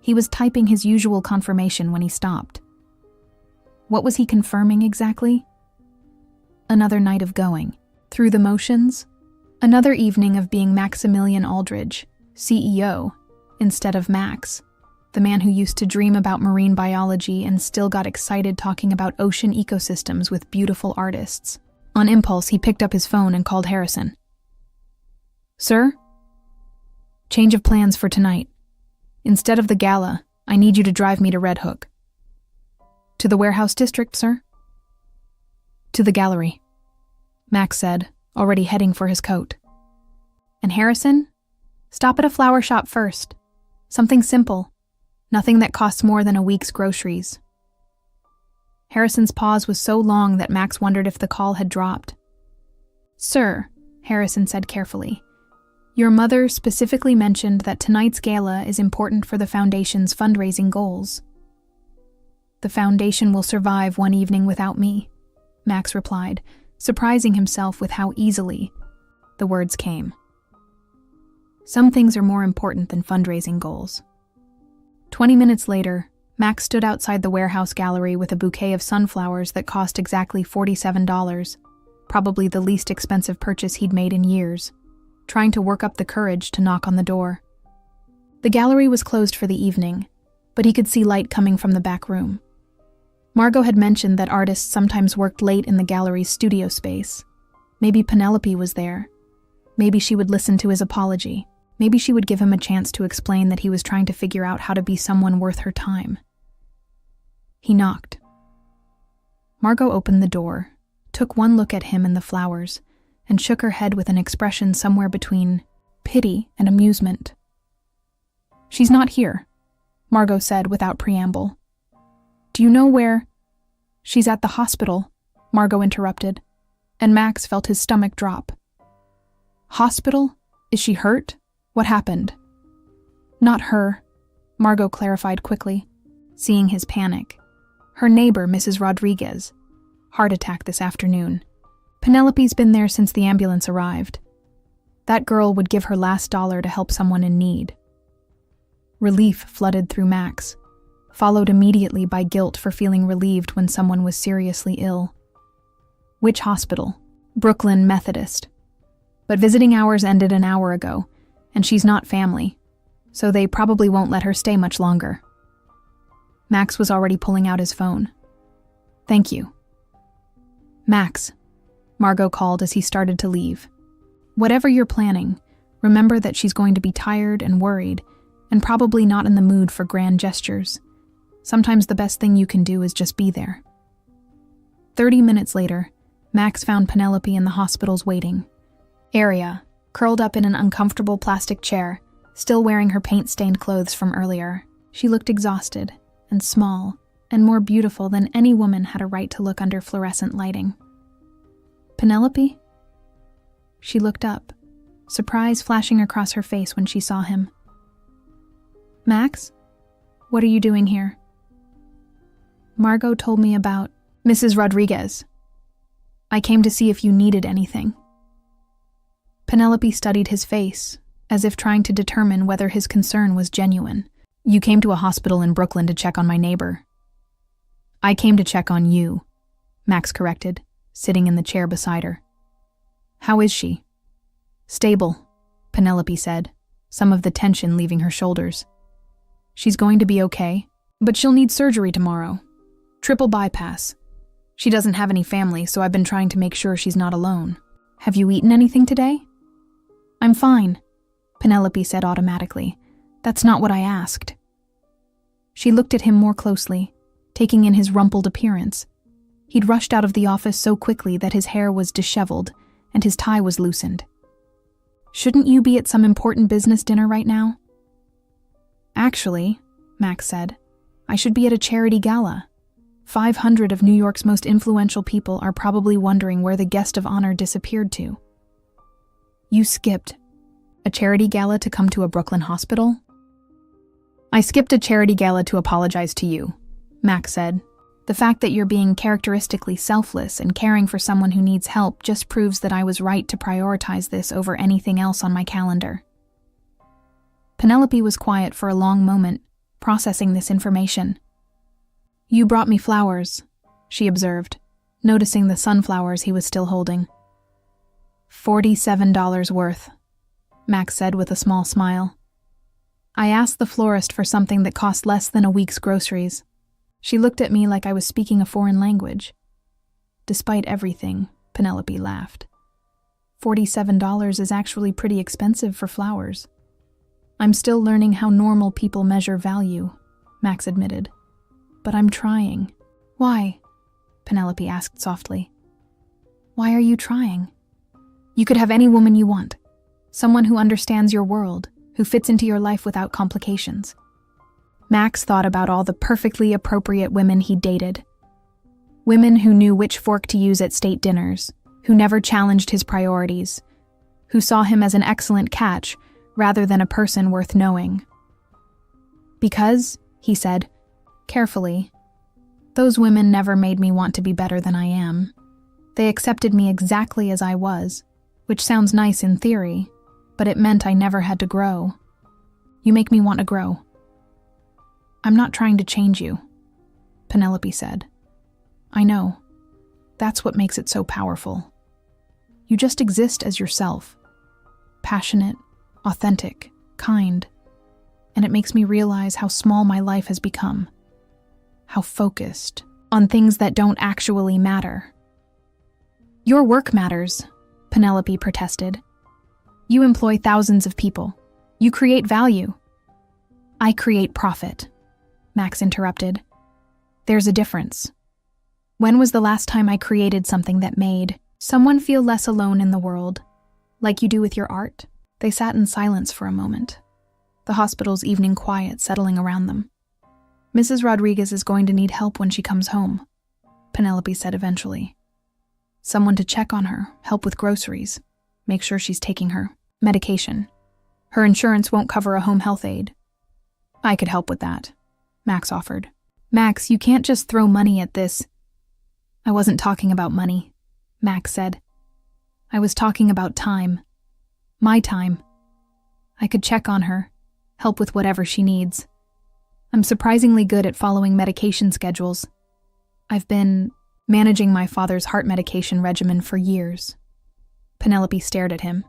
He was typing his usual confirmation when he stopped. What was he confirming exactly? Another night of going through the motions? Another evening of being Maximilian Aldridge, CEO, instead of Max, the man who used to dream about marine biology and still got excited talking about ocean ecosystems with beautiful artists. On impulse, he picked up his phone and called Harrison. Sir? Change of plans for tonight. Instead of the gala, I need you to drive me to Red Hook. To the warehouse district, sir? To the gallery, Max said, already heading for his coat. And Harrison? Stop at a flower shop first. Something simple. Nothing that costs more than a week's groceries. Harrison's pause was so long that Max wondered if the call had dropped. Sir, Harrison said carefully, your mother specifically mentioned that tonight's gala is important for the Foundation's fundraising goals. The Foundation will survive one evening without me, Max replied, surprising himself with how easily the words came. Some things are more important than fundraising goals. 20 minutes later, Max stood outside the warehouse gallery with a bouquet of sunflowers that cost exactly $47, probably the least expensive purchase he'd made in years, trying to work up the courage to knock on the door. The gallery was closed for the evening, but he could see light coming from the back room. Margot had mentioned that artists sometimes worked late in the gallery's studio space. Maybe Penelope was there. Maybe she would listen to his apology. Maybe she would give him a chance to explain that he was trying to figure out how to be someone worth her time. He knocked. Margot opened the door, took one look at him and the flowers, and shook her head with an expression somewhere between pity and amusement. She's not here, Margot said without preamble. Do you know where? She's at the hospital, Margot interrupted, and Max felt his stomach drop. Hospital? Is she hurt? What happened? Not her, Margot clarified quickly, seeing his panic. Her neighbor, Mrs. Rodriguez. Heart attack this afternoon. Penelope's been there since the ambulance arrived. That girl would give her last dollar to help someone in need. Relief flooded through Max, followed immediately by guilt for feeling relieved when someone was seriously ill. Which hospital? Brooklyn Methodist. But visiting hours ended an hour ago, and she's not family, so they probably won't let her stay much longer. Max was already pulling out his phone. Thank you. Max, Margot called as he started to leave. Whatever you're planning, remember that she's going to be tired and worried, and probably not in the mood for grand gestures. Sometimes the best thing you can do is just be there. 30 minutes later, Max found Penelope in the hospital's waiting area, curled up in an uncomfortable plastic chair, still wearing her paint-stained clothes from earlier. She looked exhausted and small and more beautiful than any woman had a right to look under fluorescent lighting. Penelope? She looked up, surprise flashing across her face when she saw him. Max? What are you doing here? Margot told me about Mrs. Rodriguez. I came to see if you needed anything. Penelope studied his face, as if trying to determine whether his concern was genuine. You came to a hospital in Brooklyn to check on my neighbor. I came to check on you, Max corrected, sitting in the chair beside her. How is she? Stable, Penelope said, some of the tension leaving her shoulders. She's going to be okay, but she'll need surgery tomorrow. Triple bypass. She doesn't have any family, so I've been trying to make sure she's not alone. Have you eaten anything today? I'm fine, Penelope said automatically. That's not what I asked. She looked at him more closely, taking in his rumpled appearance. He'd rushed out of the office so quickly that his hair was disheveled and his tie was loosened. Shouldn't you be at some important business dinner right now? Actually, Max said, I should be at a charity gala. 500 of New York's most influential people are probably wondering where the guest of honor disappeared to. You skipped a charity gala to come to a Brooklyn hospital? I skipped a charity gala to apologize to you, Max said. The fact that you're being characteristically selfless and caring for someone who needs help just proves that I was right to prioritize this over anything else on my calendar. Penelope was quiet for a long moment, processing this information. You brought me flowers, she observed, noticing the sunflowers he was still holding. $47 worth, Max said with a small smile. I asked the florist for something that cost less than a week's groceries. She looked at me like I was speaking a foreign language. Despite everything, Penelope laughed. $47 is actually pretty expensive for flowers. I'm still learning how normal people measure value, Max admitted. But I'm trying. Why? Penelope asked softly. Why are you trying? You could have any woman you want. Someone who understands your world, who fits into your life without complications. Max thought about all the perfectly appropriate women he dated. Women who knew which fork to use at state dinners, who never challenged his priorities, who saw him as an excellent catch rather than a person worth knowing. Because, he said, carefully, those women never made me want to be better than I am. They accepted me exactly as I was, which sounds nice in theory, but it meant I never had to grow. You make me want to grow. I'm not trying to change you, Penelope said. I know. That's what makes it so powerful. You just exist as yourself. Passionate, authentic, kind. And it makes me realize how small my life has become. How focused on things that don't actually matter. Your work matters, Penelope protested. You employ thousands of people. You create value. I create profit, Max interrupted. There's a difference. When was the last time I created something that made someone feel less alone in the world, like you do with your art? They sat in silence for a moment, the hospital's evening quiet settling around them. Mrs. Rodriguez is going to need help when she comes home, Penelope said eventually. Someone to check on her, help with groceries, make sure she's taking her medication. Her insurance won't cover a home health aide. I could help with that, Max offered. Max, you can't just throw money at this. I wasn't talking about money, Max said. I was talking about time. My time. I could check on her, help with whatever she needs. I'm surprisingly good at following medication schedules. I've been managing my father's heart medication regimen for years. Penelope stared at him.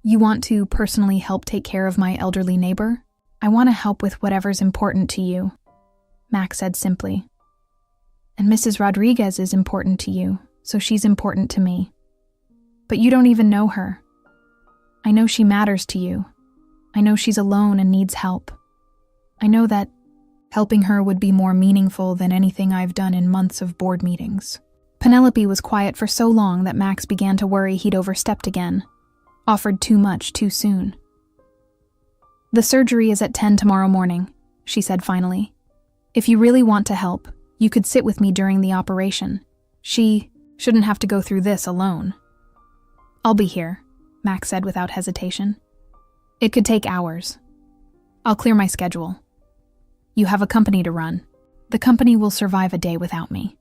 You want to personally help take care of my elderly neighbor? I want to help with whatever's important to you, Max said simply. And Mrs. Rodriguez is important to you, so she's important to me. But you don't even know her. I know she matters to you. I know she's alone and needs help. I know that helping her would be more meaningful than anything I've done in months of board meetings. Penelope was quiet for so long that Max began to worry he'd overstepped again, offered too much too soon. The surgery is at 10 tomorrow morning, she said finally. If you really want to help, you could sit with me during the operation. She shouldn't have to go through this alone. I'll be here, Max said without hesitation. It could take hours. I'll clear my schedule. You have a company to run. The company will survive a day without me,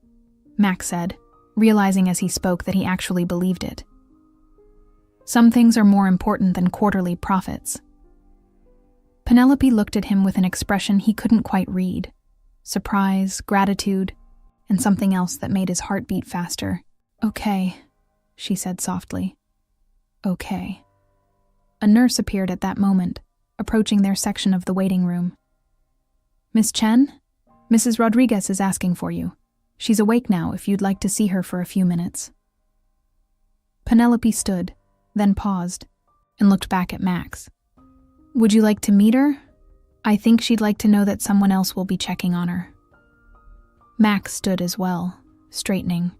Max said, realizing as he spoke that he actually believed it. Some things are more important than quarterly profits. Penelope looked at him with an expression he couldn't quite read. Surprise, gratitude, and something else that made his heart beat faster. "Okay," she said softly. "Okay." A nurse appeared at that moment, approaching their section of the waiting room. "Miss Chen? Mrs. Rodriguez is asking for you. She's awake now if you'd like to see her for a few minutes." Penelope stood, then paused, and looked back at Max. "Would you like to meet her? I think she'd like to know that someone else will be checking on her." Max stood as well, straightening,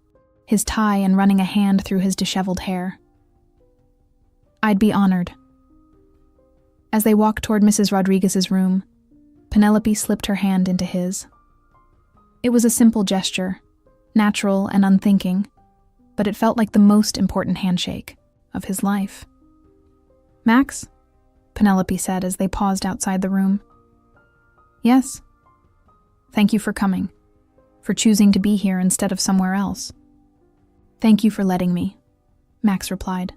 his tie and running a hand through his disheveled hair. "I'd be honored." As they walked toward Mrs. Rodriguez's room, Penelope slipped her hand into his. It was a simple gesture, natural and unthinking, but it felt like the most important handshake of his life. "Max?" Penelope said as they paused outside the room. "Yes." "Thank you for coming, for choosing to be here instead of somewhere else." "Thank you for letting me," Max replied.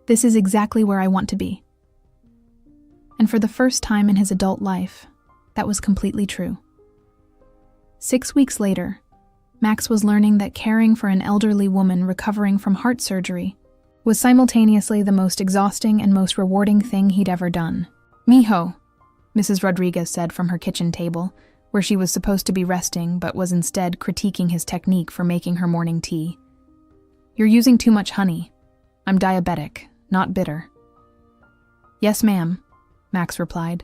"This is exactly where I want to be." And for the first time in his adult life, that was completely true. 6 weeks later, Max was learning that caring for an elderly woman recovering from heart surgery was simultaneously the most exhausting and most rewarding thing he'd ever done. "Mijo," Mrs. Rodriguez said from her kitchen table, where she was supposed to be resting but was instead critiquing his technique for making her morning tea. "You're using too much honey. I'm diabetic, not bitter." "Yes, ma'am," Max replied,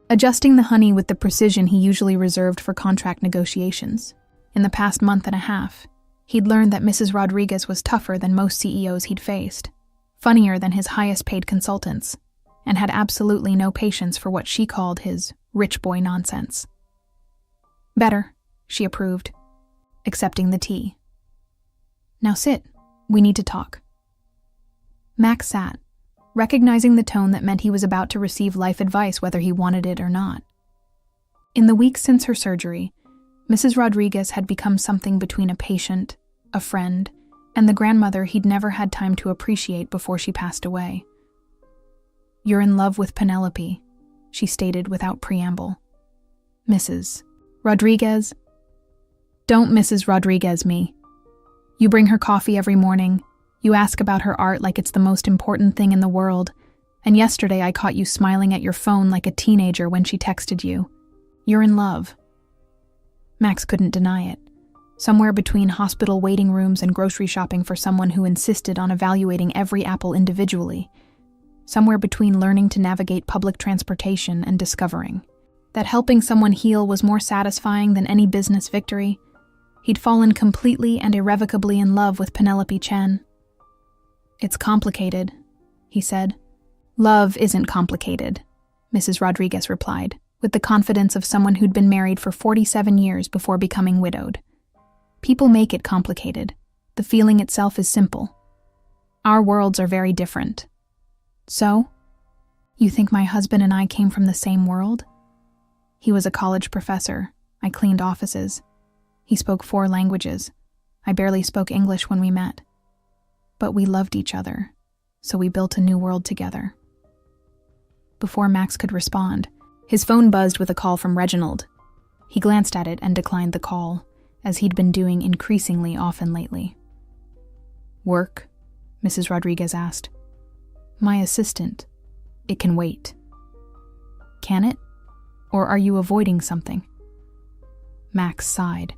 adjusting the honey with the precision he usually reserved for contract negotiations. In the past month and a half, he'd learned that Mrs. Rodriguez was tougher than most CEOs he'd faced, funnier than his highest-paid consultants, and had absolutely no patience for what she called his rich boy nonsense. "Better," she approved, accepting the tea. "Now sit. We need to talk." Max sat, recognizing the tone that meant he was about to receive life advice whether he wanted it or not. In the weeks since her surgery, Mrs. Rodriguez had become something between a patient, a friend, and the grandmother he'd never had time to appreciate before she passed away. "You're in love with Penelope," she stated without preamble. "Mrs. Rodriguez?" "Don't Mrs. Rodriguez me. You bring her coffee every morning. You ask about her art like it's the most important thing in the world, and yesterday I caught you smiling at your phone like a teenager when she texted you. You're in love." Max couldn't deny it. Somewhere between hospital waiting rooms and grocery shopping for someone who insisted on evaluating every apple individually. Somewhere between learning to navigate public transportation and discovering that helping someone heal was more satisfying than any business victory, he'd fallen completely and irrevocably in love with Penelope Chen. "It's complicated," he said. "Love isn't complicated," Mrs. Rodriguez replied, with the confidence of someone who'd been married for 47 years before becoming widowed. "People make it complicated. The feeling itself is simple. Our worlds are very different." "So? You think my husband and I came from the same world?" "He was a college professor. I cleaned offices. He spoke 4 languages. I barely spoke English when we met. But we loved each other, so we built a new world together." Before Max could respond, his phone buzzed with a call from Reginald. He glanced at it and declined the call, as he'd been doing increasingly often lately. "Work?" Mrs. Rodriguez asked. "My assistant. It can wait." "Can it? Or are you avoiding something?" Max sighed,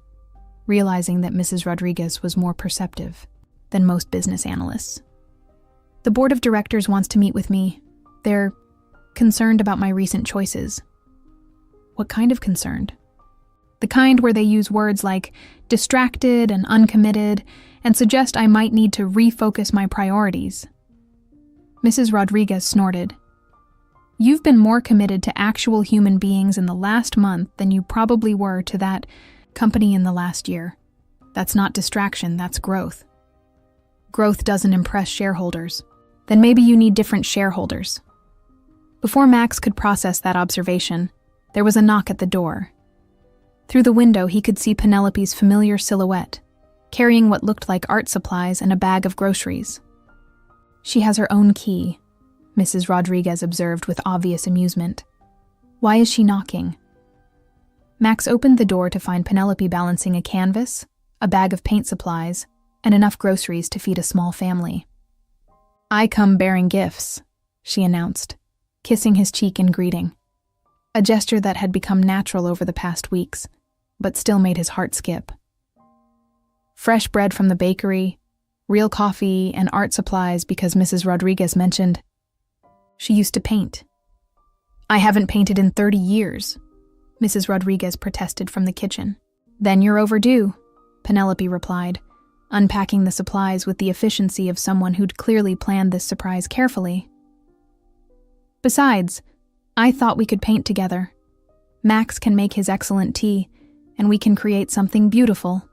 realizing that Mrs. Rodriguez was more perceptive than most business analysts. "The board of directors wants to meet with me. They're concerned about my recent choices." "What kind of concerned?" "The kind where they use words like distracted and uncommitted and suggest I might need to refocus my priorities." Mrs. Rodriguez snorted. "You've been more committed to actual human beings in the last month than you probably were to that company in the last year. That's not distraction, that's growth. Growth doesn't impress shareholders. Then maybe you need different shareholders." Before Max could process that observation, there was a knock at the door. Through the window, he could see Penelope's familiar silhouette, carrying what looked like art supplies and a bag of groceries. She has her own key, Mrs. Rodriguez observed with obvious amusement. Why is she knocking? Max opened the door to find Penelope balancing a canvas, a bag of paint supplies, and enough groceries to feed a small family. I come bearing gifts, she announced, kissing his cheek in greeting, a gesture that had become natural over the past weeks, but still made his heart skip. Fresh bread from the bakery, real coffee, and art supplies because Mrs. Rodriguez mentioned she used to paint. I haven't painted in 30 years, Mrs. Rodriguez protested from the kitchen. Then you're overdue, Penelope replied, unpacking the supplies with the efficiency of someone who'd clearly planned this surprise carefully. Besides, I thought we could paint together. Max can make his excellent tea, and we can create something beautiful.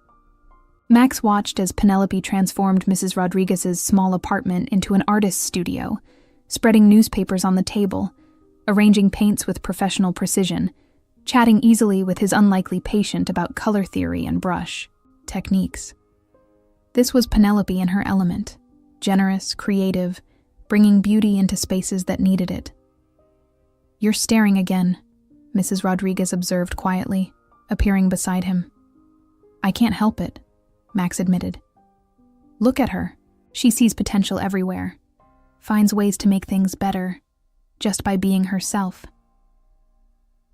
Max watched as Penelope transformed Mrs. Rodriguez's small apartment into an artist's studio, spreading newspapers on the table, arranging paints with professional precision, chatting easily with his unlikely patient about color theory and brush techniques. This was Penelope in her element, generous, creative, bringing beauty into spaces that needed it. You're staring again, Mrs. Rodriguez observed quietly, appearing beside him. I can't help it, Max admitted. Look at her. She sees potential everywhere, finds ways to make things better, just by being herself.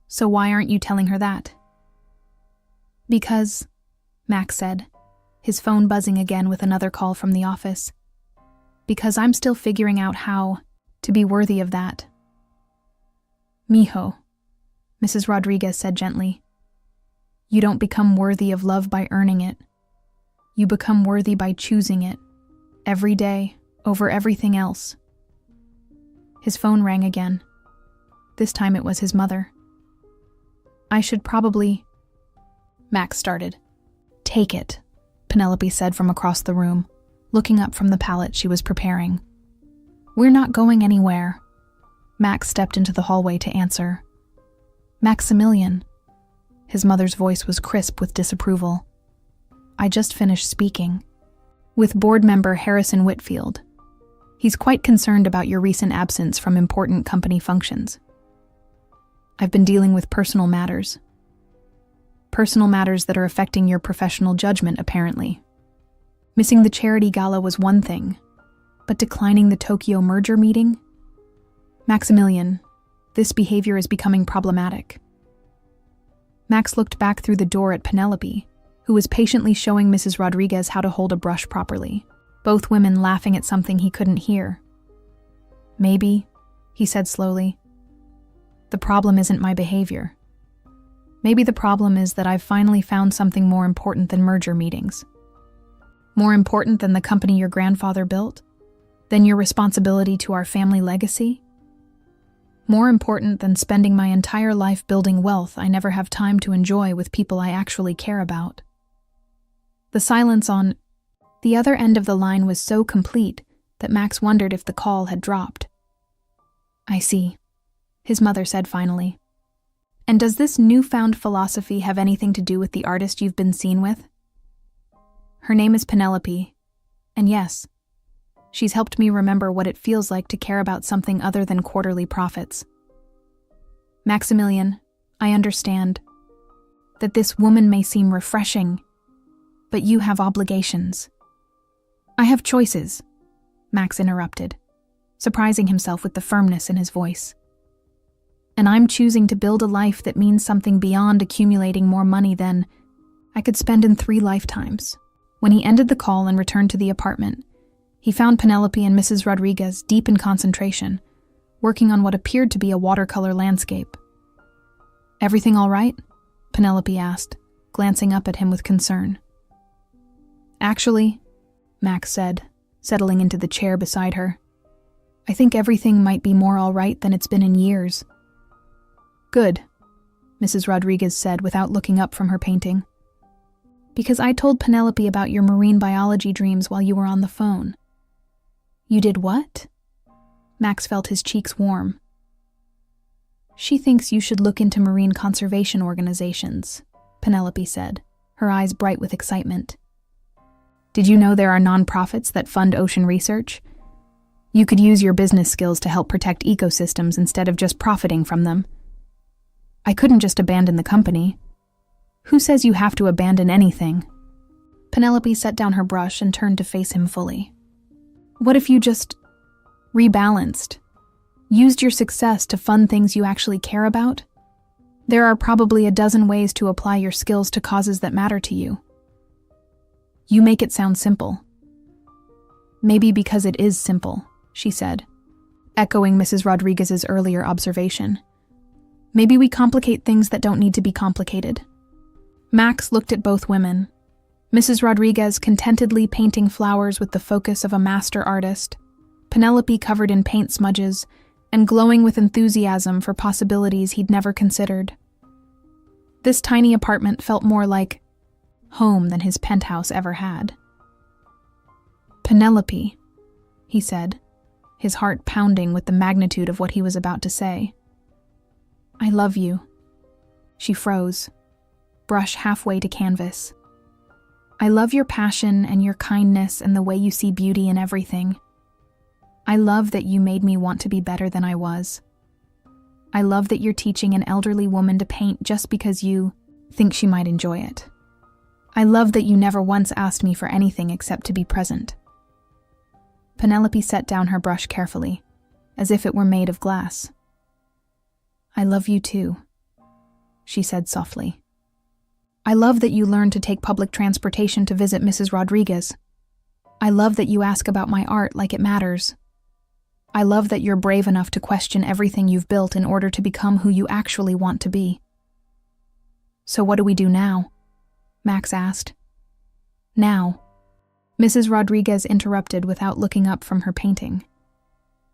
So why aren't you telling her that? Because, Max said, his phone buzzing again with another call from the office. Because I'm still figuring out how to be worthy of that. Mijo, Mrs. Rodriguez said gently. You don't become worthy of love by earning it. You become worthy by choosing it, every day, over everything else. His phone rang again. This time it was his mother. I should probably... Max started. Take it, Penelope said from across the room, looking up from the palette she was preparing. We're not going anywhere. Max stepped into the hallway to answer. Maximilian. His mother's voice was crisp with disapproval. I just finished speaking with board member Harrison Whitfield. He's quite concerned about your recent absence from important company functions. I've been dealing with personal matters that are affecting your professional judgment, apparently. Missing the charity gala was one thing, but declining the Tokyo merger meeting? Maximilian, this behavior is becoming problematic. Max looked back through the door at Penelope, who was patiently showing Mrs. Rodriguez how to hold a brush properly, both women laughing at something he couldn't hear. Maybe, he said slowly, the problem isn't my behavior. Maybe the problem is that I've finally found something more important than merger meetings. More important than the company your grandfather built? Than your responsibility to our family legacy? More important than spending my entire life building wealth I never have time to enjoy with people I actually care about. The silence on the other end of the line was so complete that Max wondered if the call had dropped. I see, his mother said finally. And does this newfound philosophy have anything to do with the artist you've been seen with? Her name is Penelope, and yes, she's helped me remember what it feels like to care about something other than quarterly profits. Maximilian, I understand that this woman may seem refreshing, but you have obligations. I have choices, Max interrupted, surprising himself with the firmness in his voice. And I'm choosing to build a life that means something beyond accumulating more money than I could spend in 3 lifetimes. When he ended the call and returned to the apartment, he found Penelope and Mrs. Rodriguez deep in concentration, working on what appeared to be a watercolor landscape. Everything all right? Penelope asked, glancing up at him with concern. Actually, Max said, settling into the chair beside her, I think everything might be more all right than it's been in years. Good, Mrs. Rodriguez said without looking up from her painting. Because I told Penelope about your marine biology dreams while you were on the phone. You did what? Max felt his cheeks warm. She thinks you should look into marine conservation organizations, Penelope said, her eyes bright with excitement. Did you know there are nonprofits that fund ocean research? You could use your business skills to help protect ecosystems instead of just profiting from them. I couldn't just abandon the company. Who says you have to abandon anything? Penelope set down her brush and turned to face him fully. What if you just rebalanced? Used your success to fund things you actually care about? There are probably a dozen ways to apply your skills to causes that matter to you. You make it sound simple. Maybe because it is simple, she said, echoing Mrs. Rodriguez's earlier observation. Maybe we complicate things that don't need to be complicated. Max looked at both women. Mrs. Rodriguez contentedly painting flowers with the focus of a master artist, Penelope covered in paint smudges and glowing with enthusiasm for possibilities he'd never considered. This tiny apartment felt more like home than his penthouse ever had. Penelope, he said, his heart pounding with the magnitude of what he was about to say. I love you. She froze, brush halfway to canvas. I love your passion and your kindness and the way you see beauty in everything. I love that you made me want to be better than I was. I love that you're teaching an elderly woman to paint just because you think she might enjoy it. I love that you never once asked me for anything except to be present. Penelope set down her brush carefully, as if it were made of glass. I love you too, she said softly. I love that you learned to take public transportation to visit Mrs. Rodriguez. I love that you ask about my art like it matters. I love that you're brave enough to question everything you've built in order to become who you actually want to be. So what do we do now? Max asked. Now, Mrs. Rodriguez interrupted without looking up from her painting.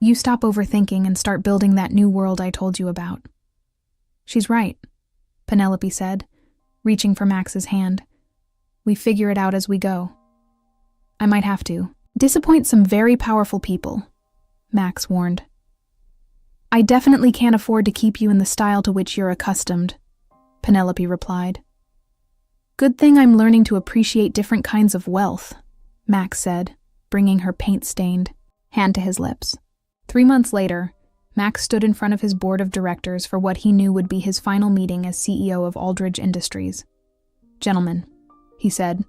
You stop overthinking and start building that new world I told you about. She's right, Penelope said, reaching for Max's hand. We figure it out as we go. I might have to disappoint some very powerful people, Max warned. I definitely can't afford to keep you in the style to which you're accustomed, Penelope replied. Good thing I'm learning to appreciate different kinds of wealth, Max said, bringing her paint-stained hand to his lips. 3 months later, Max stood in front of his board of directors for what he knew would be his final meeting as CEO of Aldridge Industries. Gentlemen, he said,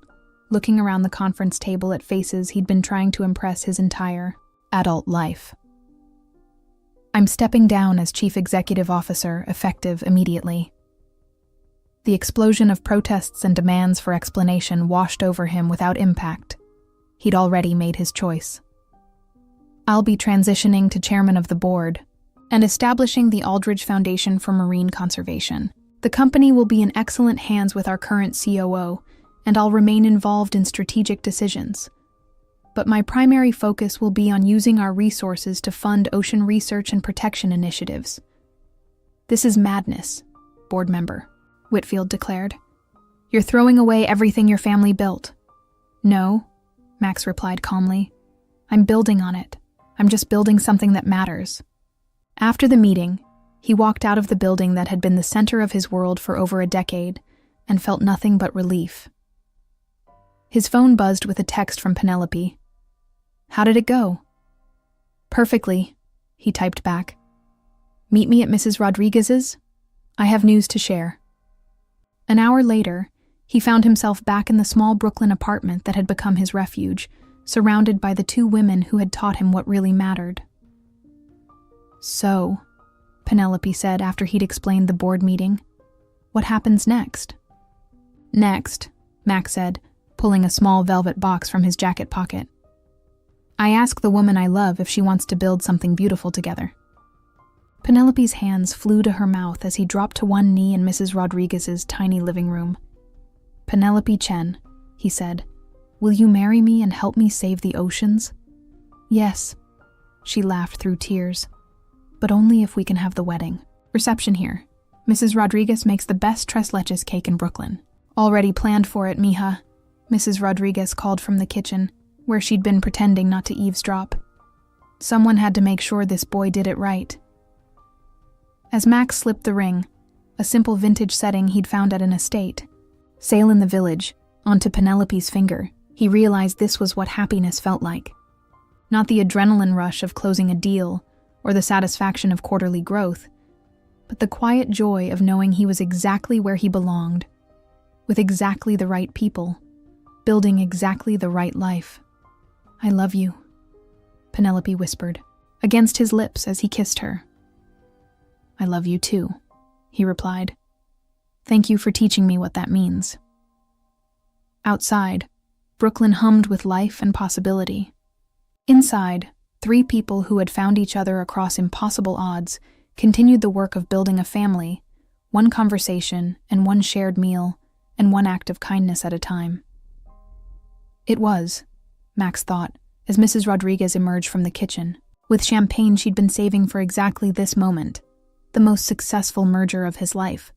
looking around the conference table at faces he'd been trying to impress his entire adult life. I'm stepping down as Chief Executive Officer, effective immediately. The explosion of protests and demands for explanation washed over him without impact. He'd already made his choice. I'll be transitioning to chairman of the board and establishing the Aldridge Foundation for Marine Conservation. The company will be in excellent hands with our current COO, and I'll remain involved in strategic decisions. But my primary focus will be on using our resources to fund ocean research and protection initiatives. This is madness, board member, Whitfield declared. You're throwing away everything your family built. No, Max replied calmly. I'm building on it. I'm just building something that matters. After the meeting, he walked out of the building that had been the center of his world for over a decade and felt nothing but relief. His phone buzzed with a text from Penelope. How did it go? Perfectly, he typed back. Meet me at Mrs. Rodriguez's? I have news to share. An hour later, he found himself back in the small Brooklyn apartment that had become his refuge, surrounded by the 2 women who had taught him what really mattered. So, Penelope said after he'd explained the board meeting, what happens next? Next, Max said, pulling a small velvet box from his jacket pocket. I ask the woman I love if she wants to build something beautiful together. Penelope's hands flew to her mouth as he dropped to one knee in Mrs. Rodriguez's tiny living room. Penelope Chen, he said, will you marry me and help me save the oceans? Yes, she laughed through tears, but only if we can have the wedding. Reception here. Mrs. Rodriguez makes the best tres leches cake in Brooklyn. Already planned for it, mija, Mrs. Rodriguez called from the kitchen, where she'd been pretending not to eavesdrop. Someone had to make sure this boy did it right. As Max slipped the ring, a simple vintage setting he'd found at an estate, sail in the village, onto Penelope's finger, he realized this was what happiness felt like. Not the adrenaline rush of closing a deal or the satisfaction of quarterly growth, but the quiet joy of knowing he was exactly where he belonged, with exactly the right people, building exactly the right life. "I love you," Penelope whispered, against his lips as he kissed her. "I love you too," he replied. "Thank you for teaching me what that means." Outside, Brooklyn hummed with life and possibility. Inside, 3 people who had found each other across impossible odds continued the work of building a family, one conversation and one shared meal, and one act of kindness at a time. It was, Max thought, as Mrs. Rodriguez emerged from the kitchen, with champagne she'd been saving for exactly this moment, the most successful merger of his life.